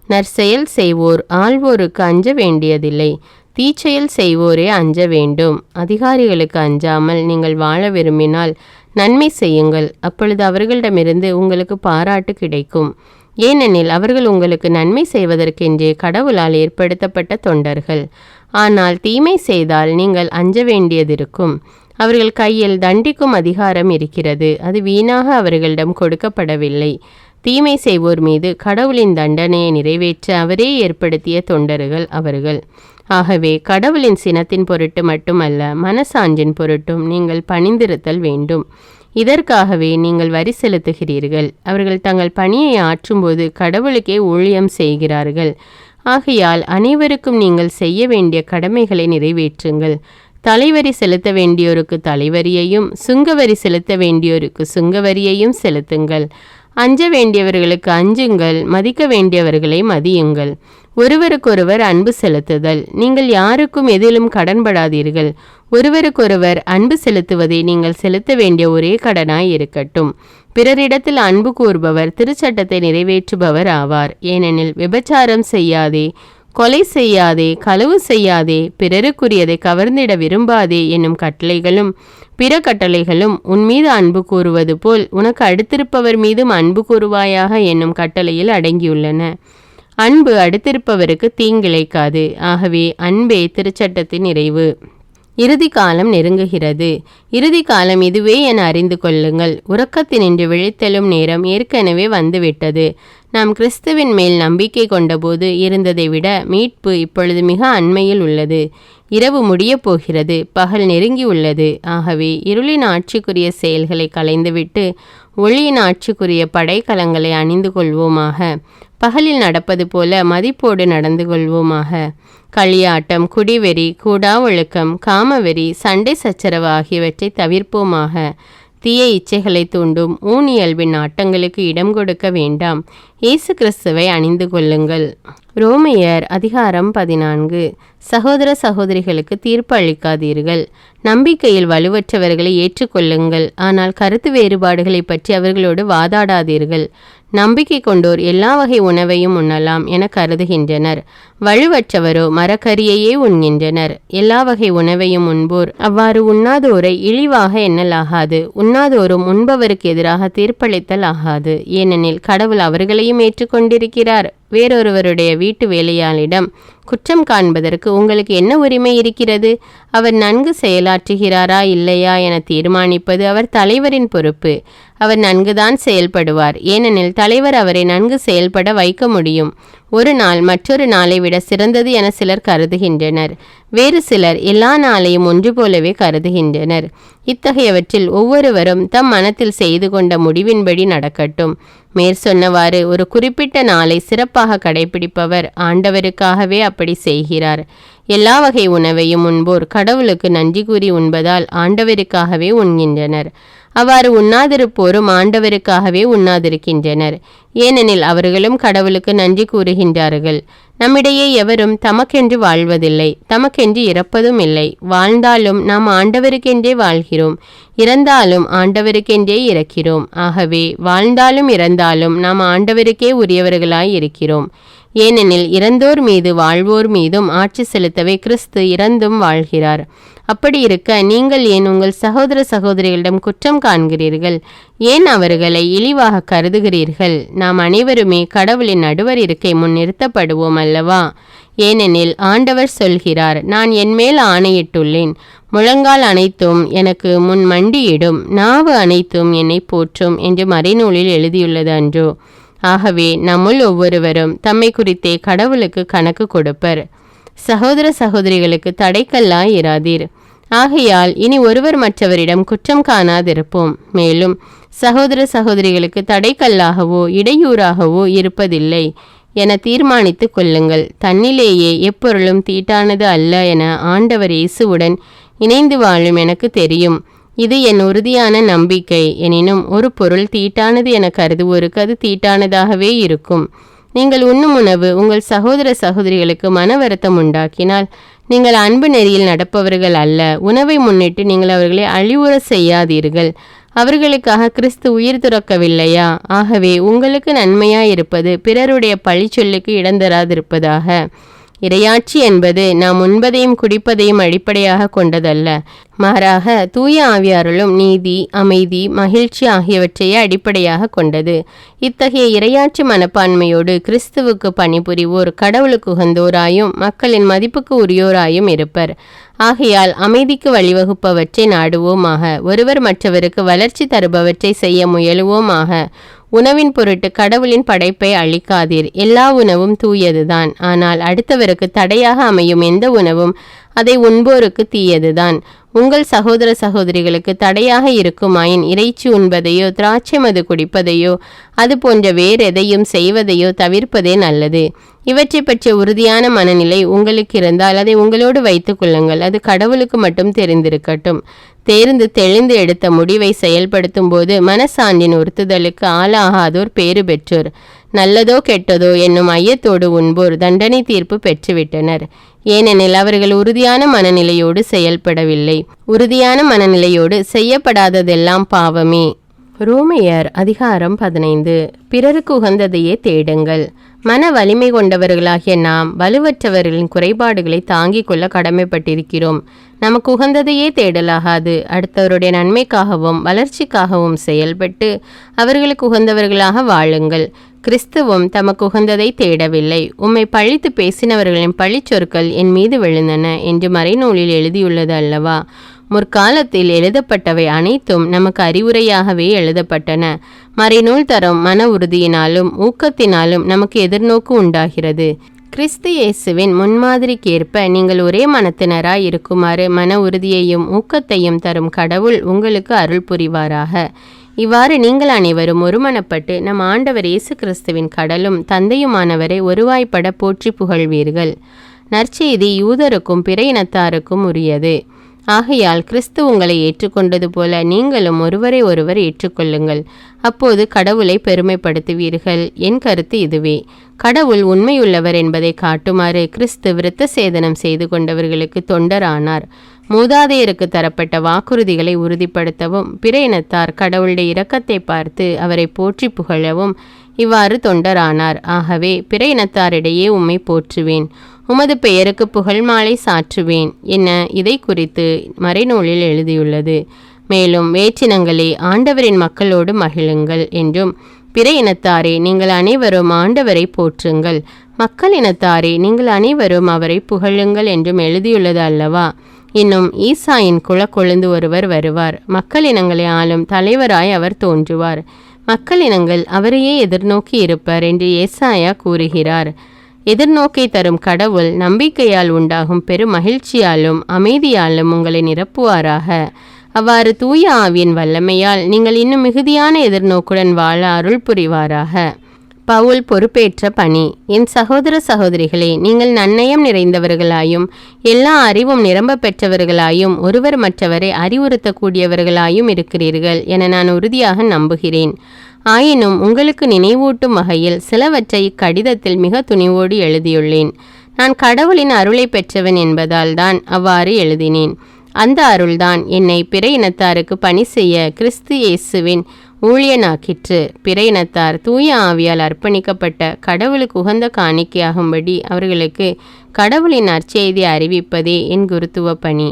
நற்செயல் செய்வோர் ஆள்வோருக்கு அஞ்ச வேண்டியதில்லை, தீச்செயல் செய்வோரே அஞ்ச வேண்டும். அதிகாரிகளுக்கு அஞ்சாமல் நீங்கள் வாழ விரும்பினால் நன்மை செய்யுங்கள். அப்பொழுது அவர்களிடமிருந்து உங்களுக்கு பாராட்டு கிடைக்கும். ஏனெனில் அவர்கள் உங்களுக்கு நன்மை செய்வதற்கென்றே கடவுளால் ஏற்படுத்தப்பட்ட தொண்டர்கள். ஆனால் தீமை செய்தால் நீங்கள் அஞ்ச வேண்டியதிருக்கும். அவர்கள் கையில் தண்டிக்கும் அதிகாரம் இருக்கிறது. அது வீணாக அவர்களிடம் கொடுக்கப்படவில்லை. தீமை செய்வோர் மீது கடவுளின் தண்டனையை நிறைவேற்ற அவரே ஏற்படுத்திய தொண்டர்கள் அவர்கள். ஆகவே கடவுளின் சினத்தின் பொருட்டு மட்டுமல்ல, மனசான்றின் பொருட்டும் நீங்கள் பணிந்திருத்தல் வேண்டும். இதற்காகவே நீங்கள் வரி செலுத்துகிறீர்கள். அவர்கள் தங்கள் பணியை ஆற்றும்போது கடவுளுக்கே ஊழியம் செய்கிறார்கள். ஆகையால் அனைவருக்கும் நீங்கள் செய்ய வேண்டிய கடமைகளை நிறைவேற்றுங்கள். தலைவரி செலுத்த வேண்டியோருக்கு தலைவரியையும் சுங்கவரி செலுத்த வேண்டியோருக்கு சுங்கவரியையும் செலுத்துங்கள். அஞ்ச வேண்டியவர்களுக்கு அஞ்சுங்கள், மதிக்க வேண்டியவர்களை மதியுங்கள். ஒருவருக்கொருவர் அன்பு செலுத்துதல். நீங்கள் யாருக்கும் எதிலும் கடன்படாதீர்கள். ஒருவருக்கொருவர் அன்பு செலுத்துவதை நீங்கள் செலுத்த வேண்டிய ஒரே கடனாய் இருக்கட்டும். பிறரிடத்தில் அன்பு கூறுபவர் திருச்சட்டத்தை நிறைவேற்றுபவர் ஆவார். ஏனெனில் விபச்சாரம் செய்யாதே, கொலை செய்யாதே, களவு செய்யாதே, பிறருக்குரியதை கவர்ந்திட விரும்பாதே என்னும் கட்டளைகளும் பிற கட்டளைகளும் உன் மீது அன்பு கூறுவது போல் உனக்கு அடுத்திருப்பவர் மீதும் அன்பு கூறுவாயாக என்னும் கட்டளையில் அடங்கியுள்ளன. அன்பு அடுத்திருப்பவருக்கு தீங்கிழைக்காது. ஆகவே அன்பே திருச்சட்டத்தின் நிறைவு. இறுதி காலம் நெருங்குகிறது. இறுதி காலம் இதுவே என அறிந்து கொள்ளுங்கள். உறக்கத்தினின்று விழித்தெழும் நேரம் ஏற்கனவே வந்துவிட்டது. நாம் கிறிஸ்துவின் மேல் நம்பிக்கை கொண்டபோது இருந்ததை விட மீட்பு இப்பொழுது மிக அண்மையில் உள்ளது. இரவு முடியப் போகிறது, பகல் நெருங்கி உள்ளது. ஆகவே இருளின் ஆட்சிக்குரிய செயல்களை களைந்துவிட்டு ஒளியின் ஆட்சிக்குரிய படைக்கலங்களை அணிந்து கொள்வோமாக. பகலில் நடப்பது போல மதிப்போடு நடந்து கொள்வோமாக. களியாட்டம், குடிவெறி, கூடா ஒழுக்கம், காமவெறி, சண்டை சச்சரவு ஆகியவற்றை தவிர்ப்போமாக. தீய இச்சைகளை தூண்டும் ஊனியல்பின் ஆட்டங்களுக்கு இடம் கொடுக்க வேண்டாம். இயேசு கிறிஸ்துவை அணிந்து கொள்ளுங்கள். ரோமையர் அதிகாரம் 14. சகோதர சகோதரிகளுக்கு தீர்ப்பு அளிக்காதீர்கள். நம்பிக்கையில் வலுவற்றவர்களை ஏற்றுக்கொள்ளுங்கள், ஆனால் கருத்து வேறுபாடுகளை பற்றி அவர்களோடு வாதாடாதீர்கள். நம்பிக்கை கொண்டோர் எல்லா வகை உணவையும் உண்ணலாம் என கருதுகின்றனர். வலுவற்றவரோ மரக்கறியையே உண்கின்றனர். எல்லா வகை உணவையும் உண்போர் அவ்வாறு உண்ணாதோரை இழிவாக எண்ணலாகாது. உண்ணாதோரும் உண்பவருக்கு எதிராக தீர்ப்பளித்தல் ஆகாது. ஏனெனில் கடவுள் அவர்களையும் ஏற்றுக்கொண்டிருக்கிறார். வேறொருவருடைய வீட்டு வேலையாளிடம் குற்றம் காண்பதற்கு உங்களுக்கு என்ன உரிமை இருக்கிறது? அவர் நன்கு செயலாற்றுகிறாரா இல்லையா என தீர்மானிப்பது அவர் தலைவரின் பொறுப்பு. அவர் நன்குதான் செயல்படுவார், ஏனெனில் தலைவர் அவரை நன்கு செயல்பட வைக்க முடியும். ஒரு நாள் மற்றொரு நாளை விட சிறந்தது என சிலர் கருதுகின்றனர். வேறு சிலர் எல்லா நாளையும் ஒன்று போலவே கருதுகின்றனர். இத்தகையவற்றில் ஒவ்வொருவரும் தம் மனத்தில் செய்து கொண்ட முடிவின்படி நடக்கட்டும். மேற்சொன்னவாறு ஒரு குறிப்பிட்ட நாளை சிறப்பாக கடைபிடிப்பவர் ஆண்டவருக்காகவே அப்படி செய்கிறார். எல்லா வகை உணவையும் உண்போர் கடவுளுக்கு நன்றி கூறி உண்பதால் ஆண்டவருக்காகவே உண்கின்றனர். அவ்வாறு உண்ணாதிருப்போரும் ஆண்டவருக்காகவே உண்ணாதிருக்கின்றனர், ஏனெனில் அவர்களும் கடவுளுக்கு நன்றி கூறுகின்றார்கள். நம்மிடையே எவரும் தமக்கென்று வாழ்வதில்லை, தமக்கென்று இறப்பதும் இல்லை. வாழ்ந்தாலும் நாம் ஆண்டவருக்கென்றே வாழ்கிறோம், இறந்தாலும் ஆண்டவருக்கென்றே இறக்கிறோம். ஆகவே வாழ்ந்தாலும் இறந்தாலும் நாம் ஆண்டவருக்கே உரியவர்களாய் இருக்கிறோம். ஏனெனில் இறந்தோர் மீது வாழ்வோர் மீதும் ஆட்சி செலுத்தவே கிறிஸ்து இறந்தும் வாழ்கிறார். அப்படி இருக்க நீங்கள் ஏன் உங்கள் சகோதர சகோதரிகளிடம் குற்றம் காண்கிறீர்கள்? ஏன் அவர்களை இழிவாக கருதுகிறீர்கள்? நாம் அனைவருமே கடவுளின் நடுவர் இருக்கை முன் நிறுத்தப்படுவோம் அல்லவா? ஏனெனில் ஆண்டவர் சொல்கிறார், நான் என்மேல் ஆணையிட்டுள்ளேன், முழங்கால் அனைத்தும் எனக்கு முன் மண்டியிடும், நாவு அனைத்தும் என்னை போற்றும் என்று மறைநூலில் எழுதியுள்ளது அன்றோ? ஆகவே நம்முள் ஒவ்வொருவரும் தம்மை குறித்தே கடவுளுக்கு கணக்கு கொடுப்பர். சகோதர சகோதரிகளுக்கு தடைக்கல்லாய் இராதீர். ஆகையால் இனி ஒருவர் மற்றவரிடம் குற்றம் காணாதிருப்போம். மேலும் சகோதர சகோதரிகளுக்கு தடைக்கல்லாகவோ இடையூறாகவோ இருப்பதில்லை என தீர்மானித்து கொள்ளுங்கள். தன்னிலேயே எப்பொருளும் தீட்டானது அல்ல என ஆண்டவர் இயேசுவுடன் இணைந்து வாழும் எனக்கு தெரியும். இது என் உறுதியான நம்பிக்கை. எனினும் ஒரு பொருள் தீட்டானது என கருதுவோருக்கு அது தீட்டானதாகவே இருக்கும். நீங்கள் உண்ணும் உணவு உங்கள் சகோதர சகோதரிகளுக்கு மன வருத்தம் உண்டாக்கினால் நீங்கள் அன்பு நெறியில் நடப்பவர்கள் அல்ல. உணவை முன்னிட்டு நீங்கள் அவர்களை அழிவுற செய்யாதீர்கள். அவர்களுக்காக கிறிஸ்து உயிர் துறக்கவில்லையா? ஆகவே உங்களுக்கு நன்மையாயிருப்பது பிறருடைய பழி சொல்லுக்கு இடந்தராதிருப்பதாக. இறையாட்சி என்பது நாம் உண்பதையும் குடிப்பதையும் அடிப்படையாக கொண்டதல்ல, மாறாக தூய ஆவியாருளும் நீதி, அமைதி, மகிழ்ச்சி ஆகியவற்றையே அடிப்படையாக கொண்டது. இத்தகைய இறையாட்சி மனப்பான்மையோடு கிறிஸ்துவுக்கு பணிபுரிவோர் கடவுளுக்கு உகந்தோராயும் மக்களின் மதிப்புக்கு உரியோராயும் இருப்பர். ஆகையால் அமைதிக்கு வழிவகுப்பவற்றை நாடுவோமாக. ஒருவர் மற்றவருக்கு வளர்ச்சி தருபவற்றை செய்ய முயலுவோமாக. உணவின் பொருட்டு கடவுளின் படைப்பை அழிக்காதீர். எல்லா உணவும் தூயதுதான், ஆனால் அடுத்தவருக்கு தடையாக அமையும் எந்த உணவும் அதை உண்போருக்கு தீயதுதான். உங்கள் சகோதர சகோதரிகளுக்கு தடையாக இருக்குமாயின் இறைச்சி உண்பதையோ திராட்சை மது குடிப்பதையோ அது போன்ற வேறெதையும் செய்வதையோ தவிர்ப்பதே நல்லது. இவற்றை பற்றிய உறுதியான மனநிலை உங்களுக்கு இருந்தால் அதை உங்களோடு வைத்துக் கொள்ளுங்கள். அது கடவுளுக்கு மட்டும் தெரிந்திருக்கட்டும். தேர்ந்து தெளிந்து எடுத்த முடிவை செயல்படுத்தும் போது மனசான்றின் உறுத்துதலுக்கு ஆளாகாதோர் பேறு பெற்றோர். நல்லதோ கெட்டதோ என்னும் ஐயத்தோடு உண்போர் தண்டனை தீர்ப்பு பெற்றுவிட்டனர். ஏனெனில் அவர்கள் உறுதியான மனநிலையோடு செயல்படவில்லை. உறுதியான மனநிலையோடு செய்யப்படாததெல்லாம் பாவமே. ரோமையர் அதிகாரம் 15. பிறருக்கு உகந்ததையே தேடுங்கள். மன வலிமை கொண்டவர்களாகிய நாம் வலுவற்றவர்களின் குறைபாடுகளை தாங்கிக் கொள்ள கடமைப்பட்டிருக்கிறோம். நமக்கு உகந்ததையே தேடலாகாது. அடுத்தவருடைய நன்மைக்காகவும் வளர்ச்சிக்காகவும் செயல்பட்டு அவர்களுக்கு உகந்தவர்களாக வாழுங்கள். கிறிஸ்துவும் தமக்கு உகந்ததை தேடவில்லை. உம்மை பழித்து பேசினவர்களின் பழிச்சொற்கள் என் மீது விழுந்தன என்று மறைநூலில் எழுதியுள்ளது அல்லவா? முற்காலத்தில் எழுதப்பட்டவை அனைத்தும் நமக்கு அறிவுரையாகவே எழுதப்பட்டன. மறைநூல் தரும் மன உறுதியினாலும் ஊக்கத்தினாலும் நமக்கு எதிர்நோக்கு உண்டாகிறது. கிறிஸ்து இயேசுவின் முன்மாதிரிக்கேற்ப நீங்கள் ஒரே மனத்தினராய் இருக்குமாறு மன உறுதியையும் ஊக்கத்தையும் தரும் கடவுள் உங்களுக்கு அருள் புரிவாராக. இவ்வாறு நீங்கள் அனைவரும் ஒருமனப்பட்டு நம் ஆண்டவர் இயேசு கிறிஸ்துவின் கடலும் தந்தையுமானவரை ஒருவாய்ப்பட போற்றி புகழ்வீர்கள். நற்செய்தி யூதருக்கும் பிற இனத்தாருக்கும் உரியது. ஆகையால் கிறிஸ்து உங்களை ஏற்றுக்கொண்டது போல நீங்களும் ஒருவரை ஒருவர் ஏற்றுக்கொள்ளுங்கள். அப்போது கடவுளை பெருமைப்படுத்துவீர்கள். என் கருத்து இதுவே. கடவுள் உண்மையுள்ளவர் என்பதை காட்டுமாறு கிறிஸ்து விருத்த சேதனம் செய்து கொண்டவர்களுக்கு தொண்டரானார். மூதாதையருக்கு தரப்பட்ட வாக்குறுதிகளை உறுதிப்படுத்தவும் பிற இனத்தார் கடவுளுடைய இரக்கத்தை பார்த்து அவரை போற்றி புகழவும் இவ்வாறு தொண்டரானார். ஆகவே பிற இனத்தாரிடையே உம்மை போற்றுவேன், உமது பெயருக்கு புகழ் மாலை சாற்றுவேன் என இதை குறித்து மறைநூலில் எழுதியுள்ளது. மேலும் வேற்றினங்களே ஆண்டவரின் மக்களோடு மகிழுங்கள் என்றும், பிற இனத்தாரே நீங்கள் அனைவரும் ஆண்டவரை போற்றுங்கள், மக்கள் இனத்தாரே நீங்கள் அனைவரும் அவரை புகழுங்கள் என்றும் எழுதியுள்ளது அல்லவா? இன்னும் ஈசாயின் குலக்கொழுந்து ஒருவர் வருவார். மக்கள் இனங்களை ஆளும் தலைவராய் அவர் தோன்றுவார். மக்கள் இனங்கள் அவரையே எதிர்நோக்கி இருப்பர் என்று ஏசாயா கூறுகிறார். எதிர்நோக்கை தரும் கடவுள் நம்பிக்கையால் உண்டாகும் பெரும் மகிழ்ச்சியாலும் அமைதியாலும் உங்களை நிரப்புவாராக. அவ்வாறு தூய ஆவியின் வல்லமையால் நீங்கள் இன்னும் மிகுதியான எதிர்நோக்குடன் வாழ அருள் புரிவாராக. பவுல் பொறுப்பேற்ற பணி. என் சகோதர சகோதரிகளே, நீங்கள் நன்னயம் நிறைந்தவர்களாயும் எல்லா அறிவும் நிரம்ப பெற்றவர்களாயும் ஒருவர் மற்றவரை அறிவுறுத்தக்கூடியவர்களாயும் இருக்கிறீர்கள் என நான் உறுதியாக நம்புகிறேன். ஆயினும் உங்களுக்கு நினைவூட்டும் வகையில் சிலவற்றை இக்கடிதத்தில் மிக துணிவோடு எழுதியுள்ளேன். நான் கடவுளின் அருளை பெற்றவன் என்பதால் தான் அவ்வாறு எழுதினேன். அந்த அருள்தான் என்னை பிற இனத்தாருக்கு பணி செய்ய கிறிஸ்து இயேசுவின் ஊழியனாக்கிற்று. பிற இனத்தார் தூய ஆவியால் அர்ப்பணிக்கப்பட்ட கடவுளுக்கு உகந்த காணிக்கையாகும்படி அவர்களுக்கு கடவுளின் நற்செய்தி அறிவிப்பதே என் குருத்துவ பணி.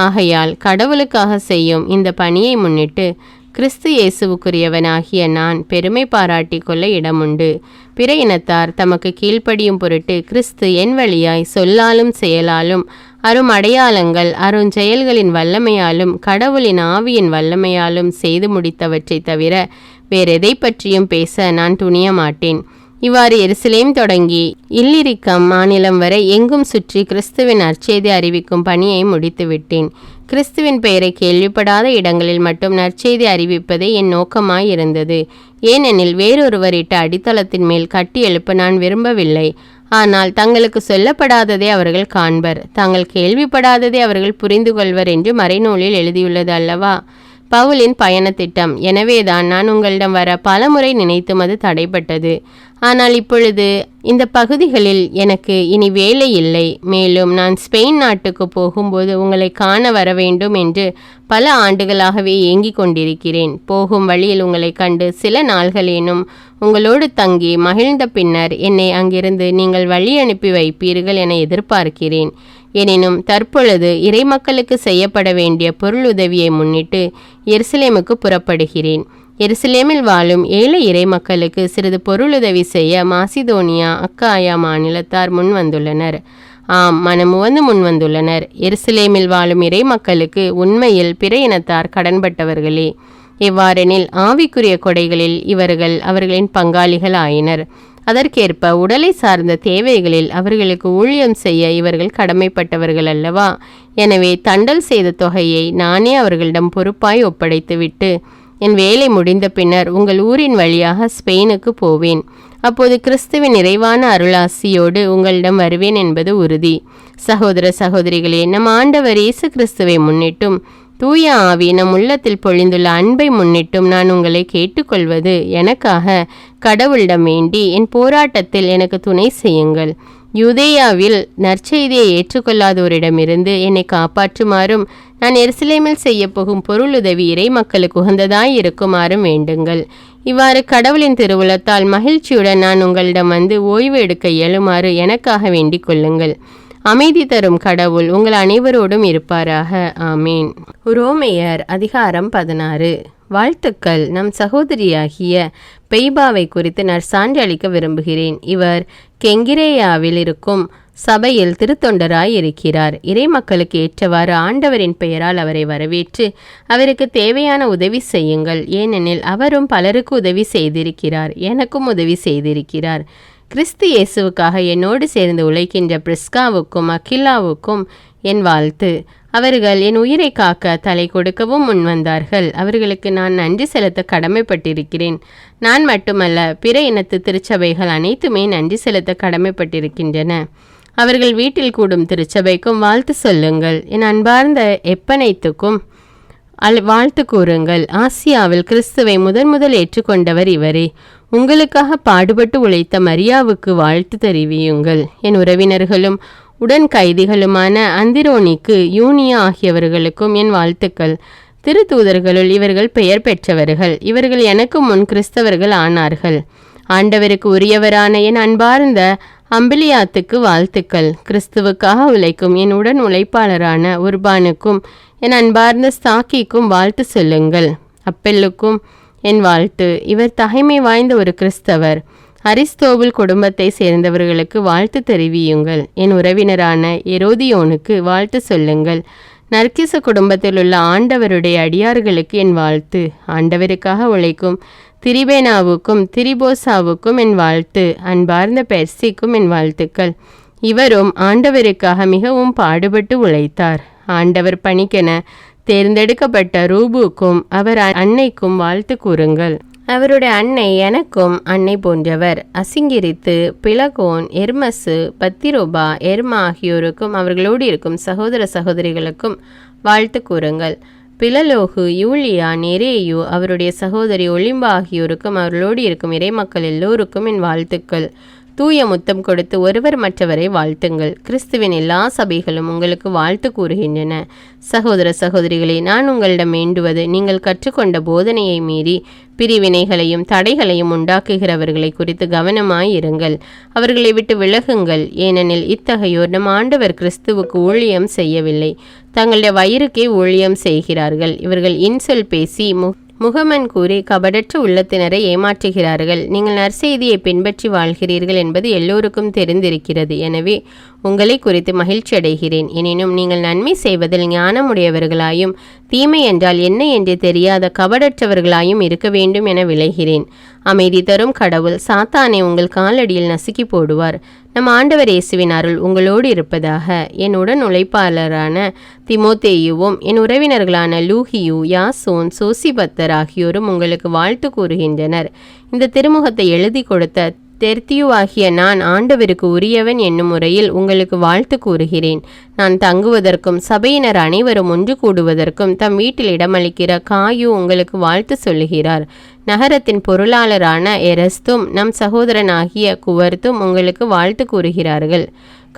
ஆகையால் கடவுளுக்காக செய்யும் இந்த பணியை முன்னிட்டு கிறிஸ்து இயேசுவுக்குரியவனாகிய நான் பெருமை பாராட்டி கொள்ள இடமுண்டு. பிற இனத்தார் தமக்கு கீழ்ப்படியும் பொருட்டு கிறிஸ்து என் வழியாய் சொல்லாலும் செயலாலும் அரும் அடையாளங்கள் அருஞ்செயல்களின் வல்லமையாலும் கடவுளின் ஆவியின் வல்லமையாலும் செய்து முடித்தவற்றை தவிர வேறெதை பற்றியும் பேச நான் துணிய மாட்டேன். இவ்வாறு எருசலேம் தொடங்கி இல்லிரிக்கம் மாநிலம் வரை எங்கும் சுற்றி கிறிஸ்துவின் நற்செய்தி அறிவிக்கும் பணியை முடித்துவிட்டேன். கிறிஸ்துவின் பெயரை கேள்விப்படாத இடங்களில் மட்டும் நற்செய்தி அறிவிப்பதே என் நோக்கமாயிருந்தது. ஏனெனில் வேறொருவரிட்ட அடித்தளத்தின் மேல் கட்டி எழுப்ப நான் விரும்பவில்லை. ஆனால் தங்களுக்கு சொல்லப்படாததை அவர்கள் காண்பர், தாங்கள் கேள்விப்படாததை அவர்கள் புரிந்து கொள்வர் என்று மறைநூலில் எழுதியுள்ளது அல்லவா? பவுலின் பயண திட்டம். எனவேதான் நான் உங்களிடம் வர பலமுறை நினைத்தும் அது தடைப்பட்டது. ஆனால் இப்பொழுது இந்த பகுதிகளில் எனக்கு இனி வேலை இல்லை. மேலும் நான் ஸ்பெயின் நாட்டுக்கு போகும்போது உங்களை காண வர வேண்டும் என்று பல ஆண்டுகளாகவே ஏங்கிக் கொண்டிருக்கிறேன். போகும் வழியில் உங்களை கண்டு சில நாள்களேனும் உங்களோடு தங்கி மகிழ்ந்த பின்னர் என்னை அங்கிருந்து நீங்கள் வழி அனுப்பி வைப்பீர்கள் என எதிர்பார்க்கிறேன். எனினும் தற்பொழுது இறைமக்களுக்கு செய்யப்பட வேண்டிய பொருளுதவியை முன்னிட்டு எருசலேமுக்கு புறப்படுகிறேன். எருசலேமில் வாழும் ஏழை இறை மக்களுக்கு சிறிது பொருளுதவி செய்ய மாசிதோனியா அக்காயா மாநிலத்தார் முன்வந்துள்ளனர். ஆம், மனமுவந்து முன்வந்துள்ளனர். எருசலேமில் வாழும் இறை மக்களுக்கு உண்மையில் பிற இனத்தார் கடன்பட்டவர்களே. எவ்வாறெனில் ஆவிக்குரிய கொடைகளில் இவர்கள் அவர்களின் பங்காளிகள் ஆயினர். அதற்கேற்ப உடலை சார்ந்த தேவைகளில் அவர்களுக்கு ஊழியம் செய்ய இவர்கள் கடமைப்பட்டவர்கள் அல்லவா? எனவே தண்டல் செய்த தொகையை நானே அவர்களிடம் பொறுப்பாய் ஒப்படைத்துவிட்டு என் வேலை முடிந்த பின்னர் உங்கள் ஊரின் வழியாக ஸ்பெயினுக்கு போவேன். அப்போது கிறிஸ்துவின் நிறைவான அருளாசியோடு உங்களிடம் வருவேன் என்பது உறுதி. சகோதர சகோதரிகளே, நம் ஆண்டவர் இயேசு கிறிஸ்துவை முன்னிட்டும் தூய ஆவி நம் உள்ளத்தில் பொழிந்துள்ள அன்பை முன்னிட்டும் நான் உங்களை கேட்டுக்கொள்வது எனக்காக கடவுளிடம் வேண்டி என் போராட்டத்தில் எனக்கு துணை செய்யுங்கள். யூதேயாவில் நற்செய்தியை ஏற்றுக்கொள்ளாதோரிடமிருந்து என்னை காப்பாற்றுமாறும் நான் எருசலேமில் செய்ய போகும் பொருளுதவி இறை மக்களுக்கு உகந்ததாய் இருக்குமாறும் வேண்டுங்கள். இவ்வாறு கடவுளின் திருவுளத்தால் மகிழ்ச்சியுடன் நான் உங்களிடம் வந்து ஓய்வு எடுக்க இயலுமாறு எனக்காக வேண்டிக் கொள்ளுங்கள். அமைதி தரும் கடவுள் உங்கள் அனைவரோடும் இருப்பாராக. ஆமீன். உரோமையர் அதிகாரம் 16. வாழ்த்துக்கள். நம் சகோதரியாகிய பெய்பாவை குறித்து நற்சான்று அளிக்க விரும்புகிறேன். இவர் கெங்கிரேயாவில் இருக்கும் சபையில் திருத்தொண்டராய் இருக்கிறார். இறை மக்களுக்கு ஏற்றவாறு ஆண்டவரின் பெயரால் அவரை வரவேற்று அவருக்கு தேவையான உதவி செய்யுங்கள். ஏனெனில் அவரும் பலருக்கு உதவி செய்திருக்கிறார், எனக்கும் உதவி செய்திருக்கிறார். கிறிஸ்து இயேசுவுக்காக என்னோடு சேர்ந்து உழைக்கின்ற பிரிஸ்காவுக்கும் அகிலாவுக்கும் என் வாழ்த்து. அவர்கள் என் உயிரை காக்க தலை கொடுக்கவும் முன்வந்தார்கள். அவர்களுக்கு நான் நன்றி செலுத்த கடமைப்பட்டிருக்கிறேன். நான் மட்டுமல்ல, பிற இனத்து திருச்சபைகள் அனைத்துமே நன்றி செலுத்த கடமைப்பட்டிருக்கின்றன. அவர்கள் வீட்டில் கூடும் திருச்சபைக்கும் வாழ்த்து சொல்லுங்கள். என் அன்பார்ந்த எப்பனைத்துக்கும் வாழ்த்து கூறுங்கள். ஆசியாவில் கிறிஸ்துவை முதல் ஏற்றுக்கொண்டவர் இவரே. உங்களுக்காக பாடுபட்டு உழைத்த மரியாவுக்கு வாழ்த்து தெரிவியுங்கள். என் உறவினர்களும் உடன் கைதிகளுமான அந்திரோனிக்கு, யூனியா ஆகியவர்களுக்கும் என் வாழ்த்துக்கள். திருத்தூதர்களுள் இவர்கள் பெயர் பெற்றவர்கள். இவர்கள் எனக்கு முன் கிறிஸ்தவர்கள் ஆனார்கள். ஆண்டவருக்கு உரியவரான என் அன்பார்ந்த அம்பிலியாத்துக்கு வாழ்த்துக்கள். கிறிஸ்துவுக்காக உழைக்கும் என் உடன் உழைப்பாளரான உர்பானுக்கும் என் அன்பார்ந்த ஸ்தாக்கிக்கும் வாழ்த்து சொல்லுங்கள். அப்பெல்லுக்கும் என் வாழ்த்து. இவர் தகைமை வாய்ந்த ஒரு கிறிஸ்தவர். அரிஸ்தோபுல் குடும்பத்தை சேர்ந்தவர்களுக்கு வாழ்த்து தெரிவியுங்கள். என் உறவினரான எரோதியோனுக்கு வாழ்த்து சொல்லுங்கள். நர்கிச குடும்பத்தில் உள்ள ஆண்டவருடைய அடியார்களுக்கு என் வாழ்த்து. ஆண்டவருக்காக உழைக்கும் திரிபேனாவுக்கும் திரிபோசாவுக்கும் என் வாழ்த்து. அன்பார்ந்த பெர்சிக்கும் என் வாழ்த்துக்கள். இவரும் ஆண்டவருக்காக மிகவும் பாடுபட்டு உழைத்தார். ஆண்டவர் பணிக்கென தேர்ந்தெடுக்கப்பட்ட ரூபுக்கும் அவர் அன்னைக்கும் வாழ்த்து கூறுங்கள். அவருடைய அன்னை எனக்கும் அன்னை போன்றவர். அசிங்கிரித்து, பிலகோன், எர்மசு, பத்திரோபா, எர்மா ஆகியோருக்கும் அவர்களோடு இருக்கும் சகோதர சகோதரிகளுக்கும் வாழ்த்து கூறுங்கள். பிலலோகு, யூலியா, நெரேயு, அவருடைய சகோதரி ஒலிம்பா ஆகியோருக்கும் அவர்களோடு இருக்கும் இறைமக்கள் எல்லோருக்கும் என் வாழ்த்துக்கள். தூய முத்தம் கொடுத்து ஒருவர் மற்றவரை வாழ்த்துங்கள். கிறிஸ்துவின் எல்லா சபைகளும் உங்களுக்கு வாழ்த்து கூறுகின்றன. சகோதர சகோதரிகளே, நான் உங்களிடம் வேண்டுவது, நீங்கள் கற்றுக்கொண்ட போதனையை மீறி பிரிவினைகளையும் தடைகளையும் உண்டாக்குகிறவர்களை குறித்து கவனமாயிருங்கள். அவர்களை விட்டு விலகுங்கள். ஏனெனில் இத்தகையோர் நம் ஆண்டவர் கிறிஸ்துவுக்கு ஊழியம் செய்யவில்லை, தங்களுடைய வயிறுக்கே ஊழியம் செய்கிறார்கள். இவர்கள் இன்சொல் பேசி முகமன் கூறி கபடற்ற உள்ளத்தினரை ஏமாற்றுகிறார்கள். நீங்கள் நற்செய்தியை பின்பற்றி வாழ்கிறீர்கள் என்பது எல்லோருக்கும் தெரிந்திருக்கிறது. எனவே உங்களை குறித்து மகிழ்ச்சி அடைகிறேன். எனினும் நீங்கள் நன்மை செய்வதில் ஞானமுடையவர்களாயும் தீமை என்றால் என்ன என்று தெரியாத கபடற்றவர்களாயும் இருக்க வேண்டும் என விளைகிறேன். அமைதி தரும் கடவுள் சாத்தானை உங்கள் காலடியில் நசுக்கி போடுவார். நம் ஆண்டவர் இயேசுவின் அருள் உங்களோடு இருப்பதாக. என் உடன் உழைப்பாளரான திமோத்தேயுவும் என் உறவினர்களான லூகியு, யாசோன், சோசிபத்தர் ஆகியோரும் உங்களுக்கு வாழ்த்து கூறுகின்றனர். இந்த திருமுகத்தை எழுதி கொடுத்த தெர்த்தியுவாகிய நான் ஆண்டவருக்கு உரியவன் என்னும் முறையில் உங்களுக்கு வாழ்த்து கூறுகிறேன். நான் தங்குவதற்கும் சபையினர் அனைவரும் ஒன்று கூடுவதற்கும் தம் வீட்டில் இடமளிக்கிற காயு உங்களுக்கு வாழ்த்து சொல்லுகிறார். நகரத்தின் பொருளாளரான எரஸ்தும் நம் சகோதரனாகிய குவர்த்தும் உங்களுக்கு வாழ்த்து கூறுகிறார்கள்.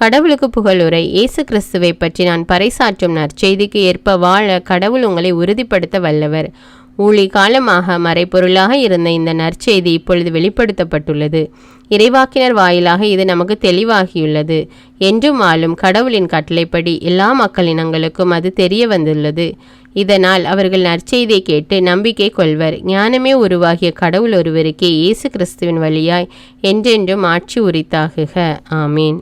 கடவுளுக்கு புகழுரை. இயேசு கிறிஸ்துவை பற்றி நான் பறைசாற்றும் நற்செய்திக்கு ஏற்ப வாழ கடவுள் உங்களை உறுதிப்படுத்த வல்லவர். ஊழி காலமாக மறைப்பொருளாக இருந்த இந்த நற்செய்தி இப்பொழுது வெளிப்படுத்தப்பட்டுள்ளது. இறைவாக்கினர் வாயிலாக இது நமக்கு தெளிவாகியுள்ளது. என்றும் வாழும் கடவுளின் கட்டளைப்படி எல்லா மக்களினங்களுக்கும் அது தெரிய வந்துள்ளது. இதனால் அவர்கள் நற்செய்தியை கேட்டு நம்பிக்கை கொள்வர். ஞானமே உருவாகிய கடவுள் ஒருவருக்கே இயேசு கிறிஸ்துவின் வழியாய் என்றென்றும் ஆட்சி உரித்தாகுக. ஆமீன்.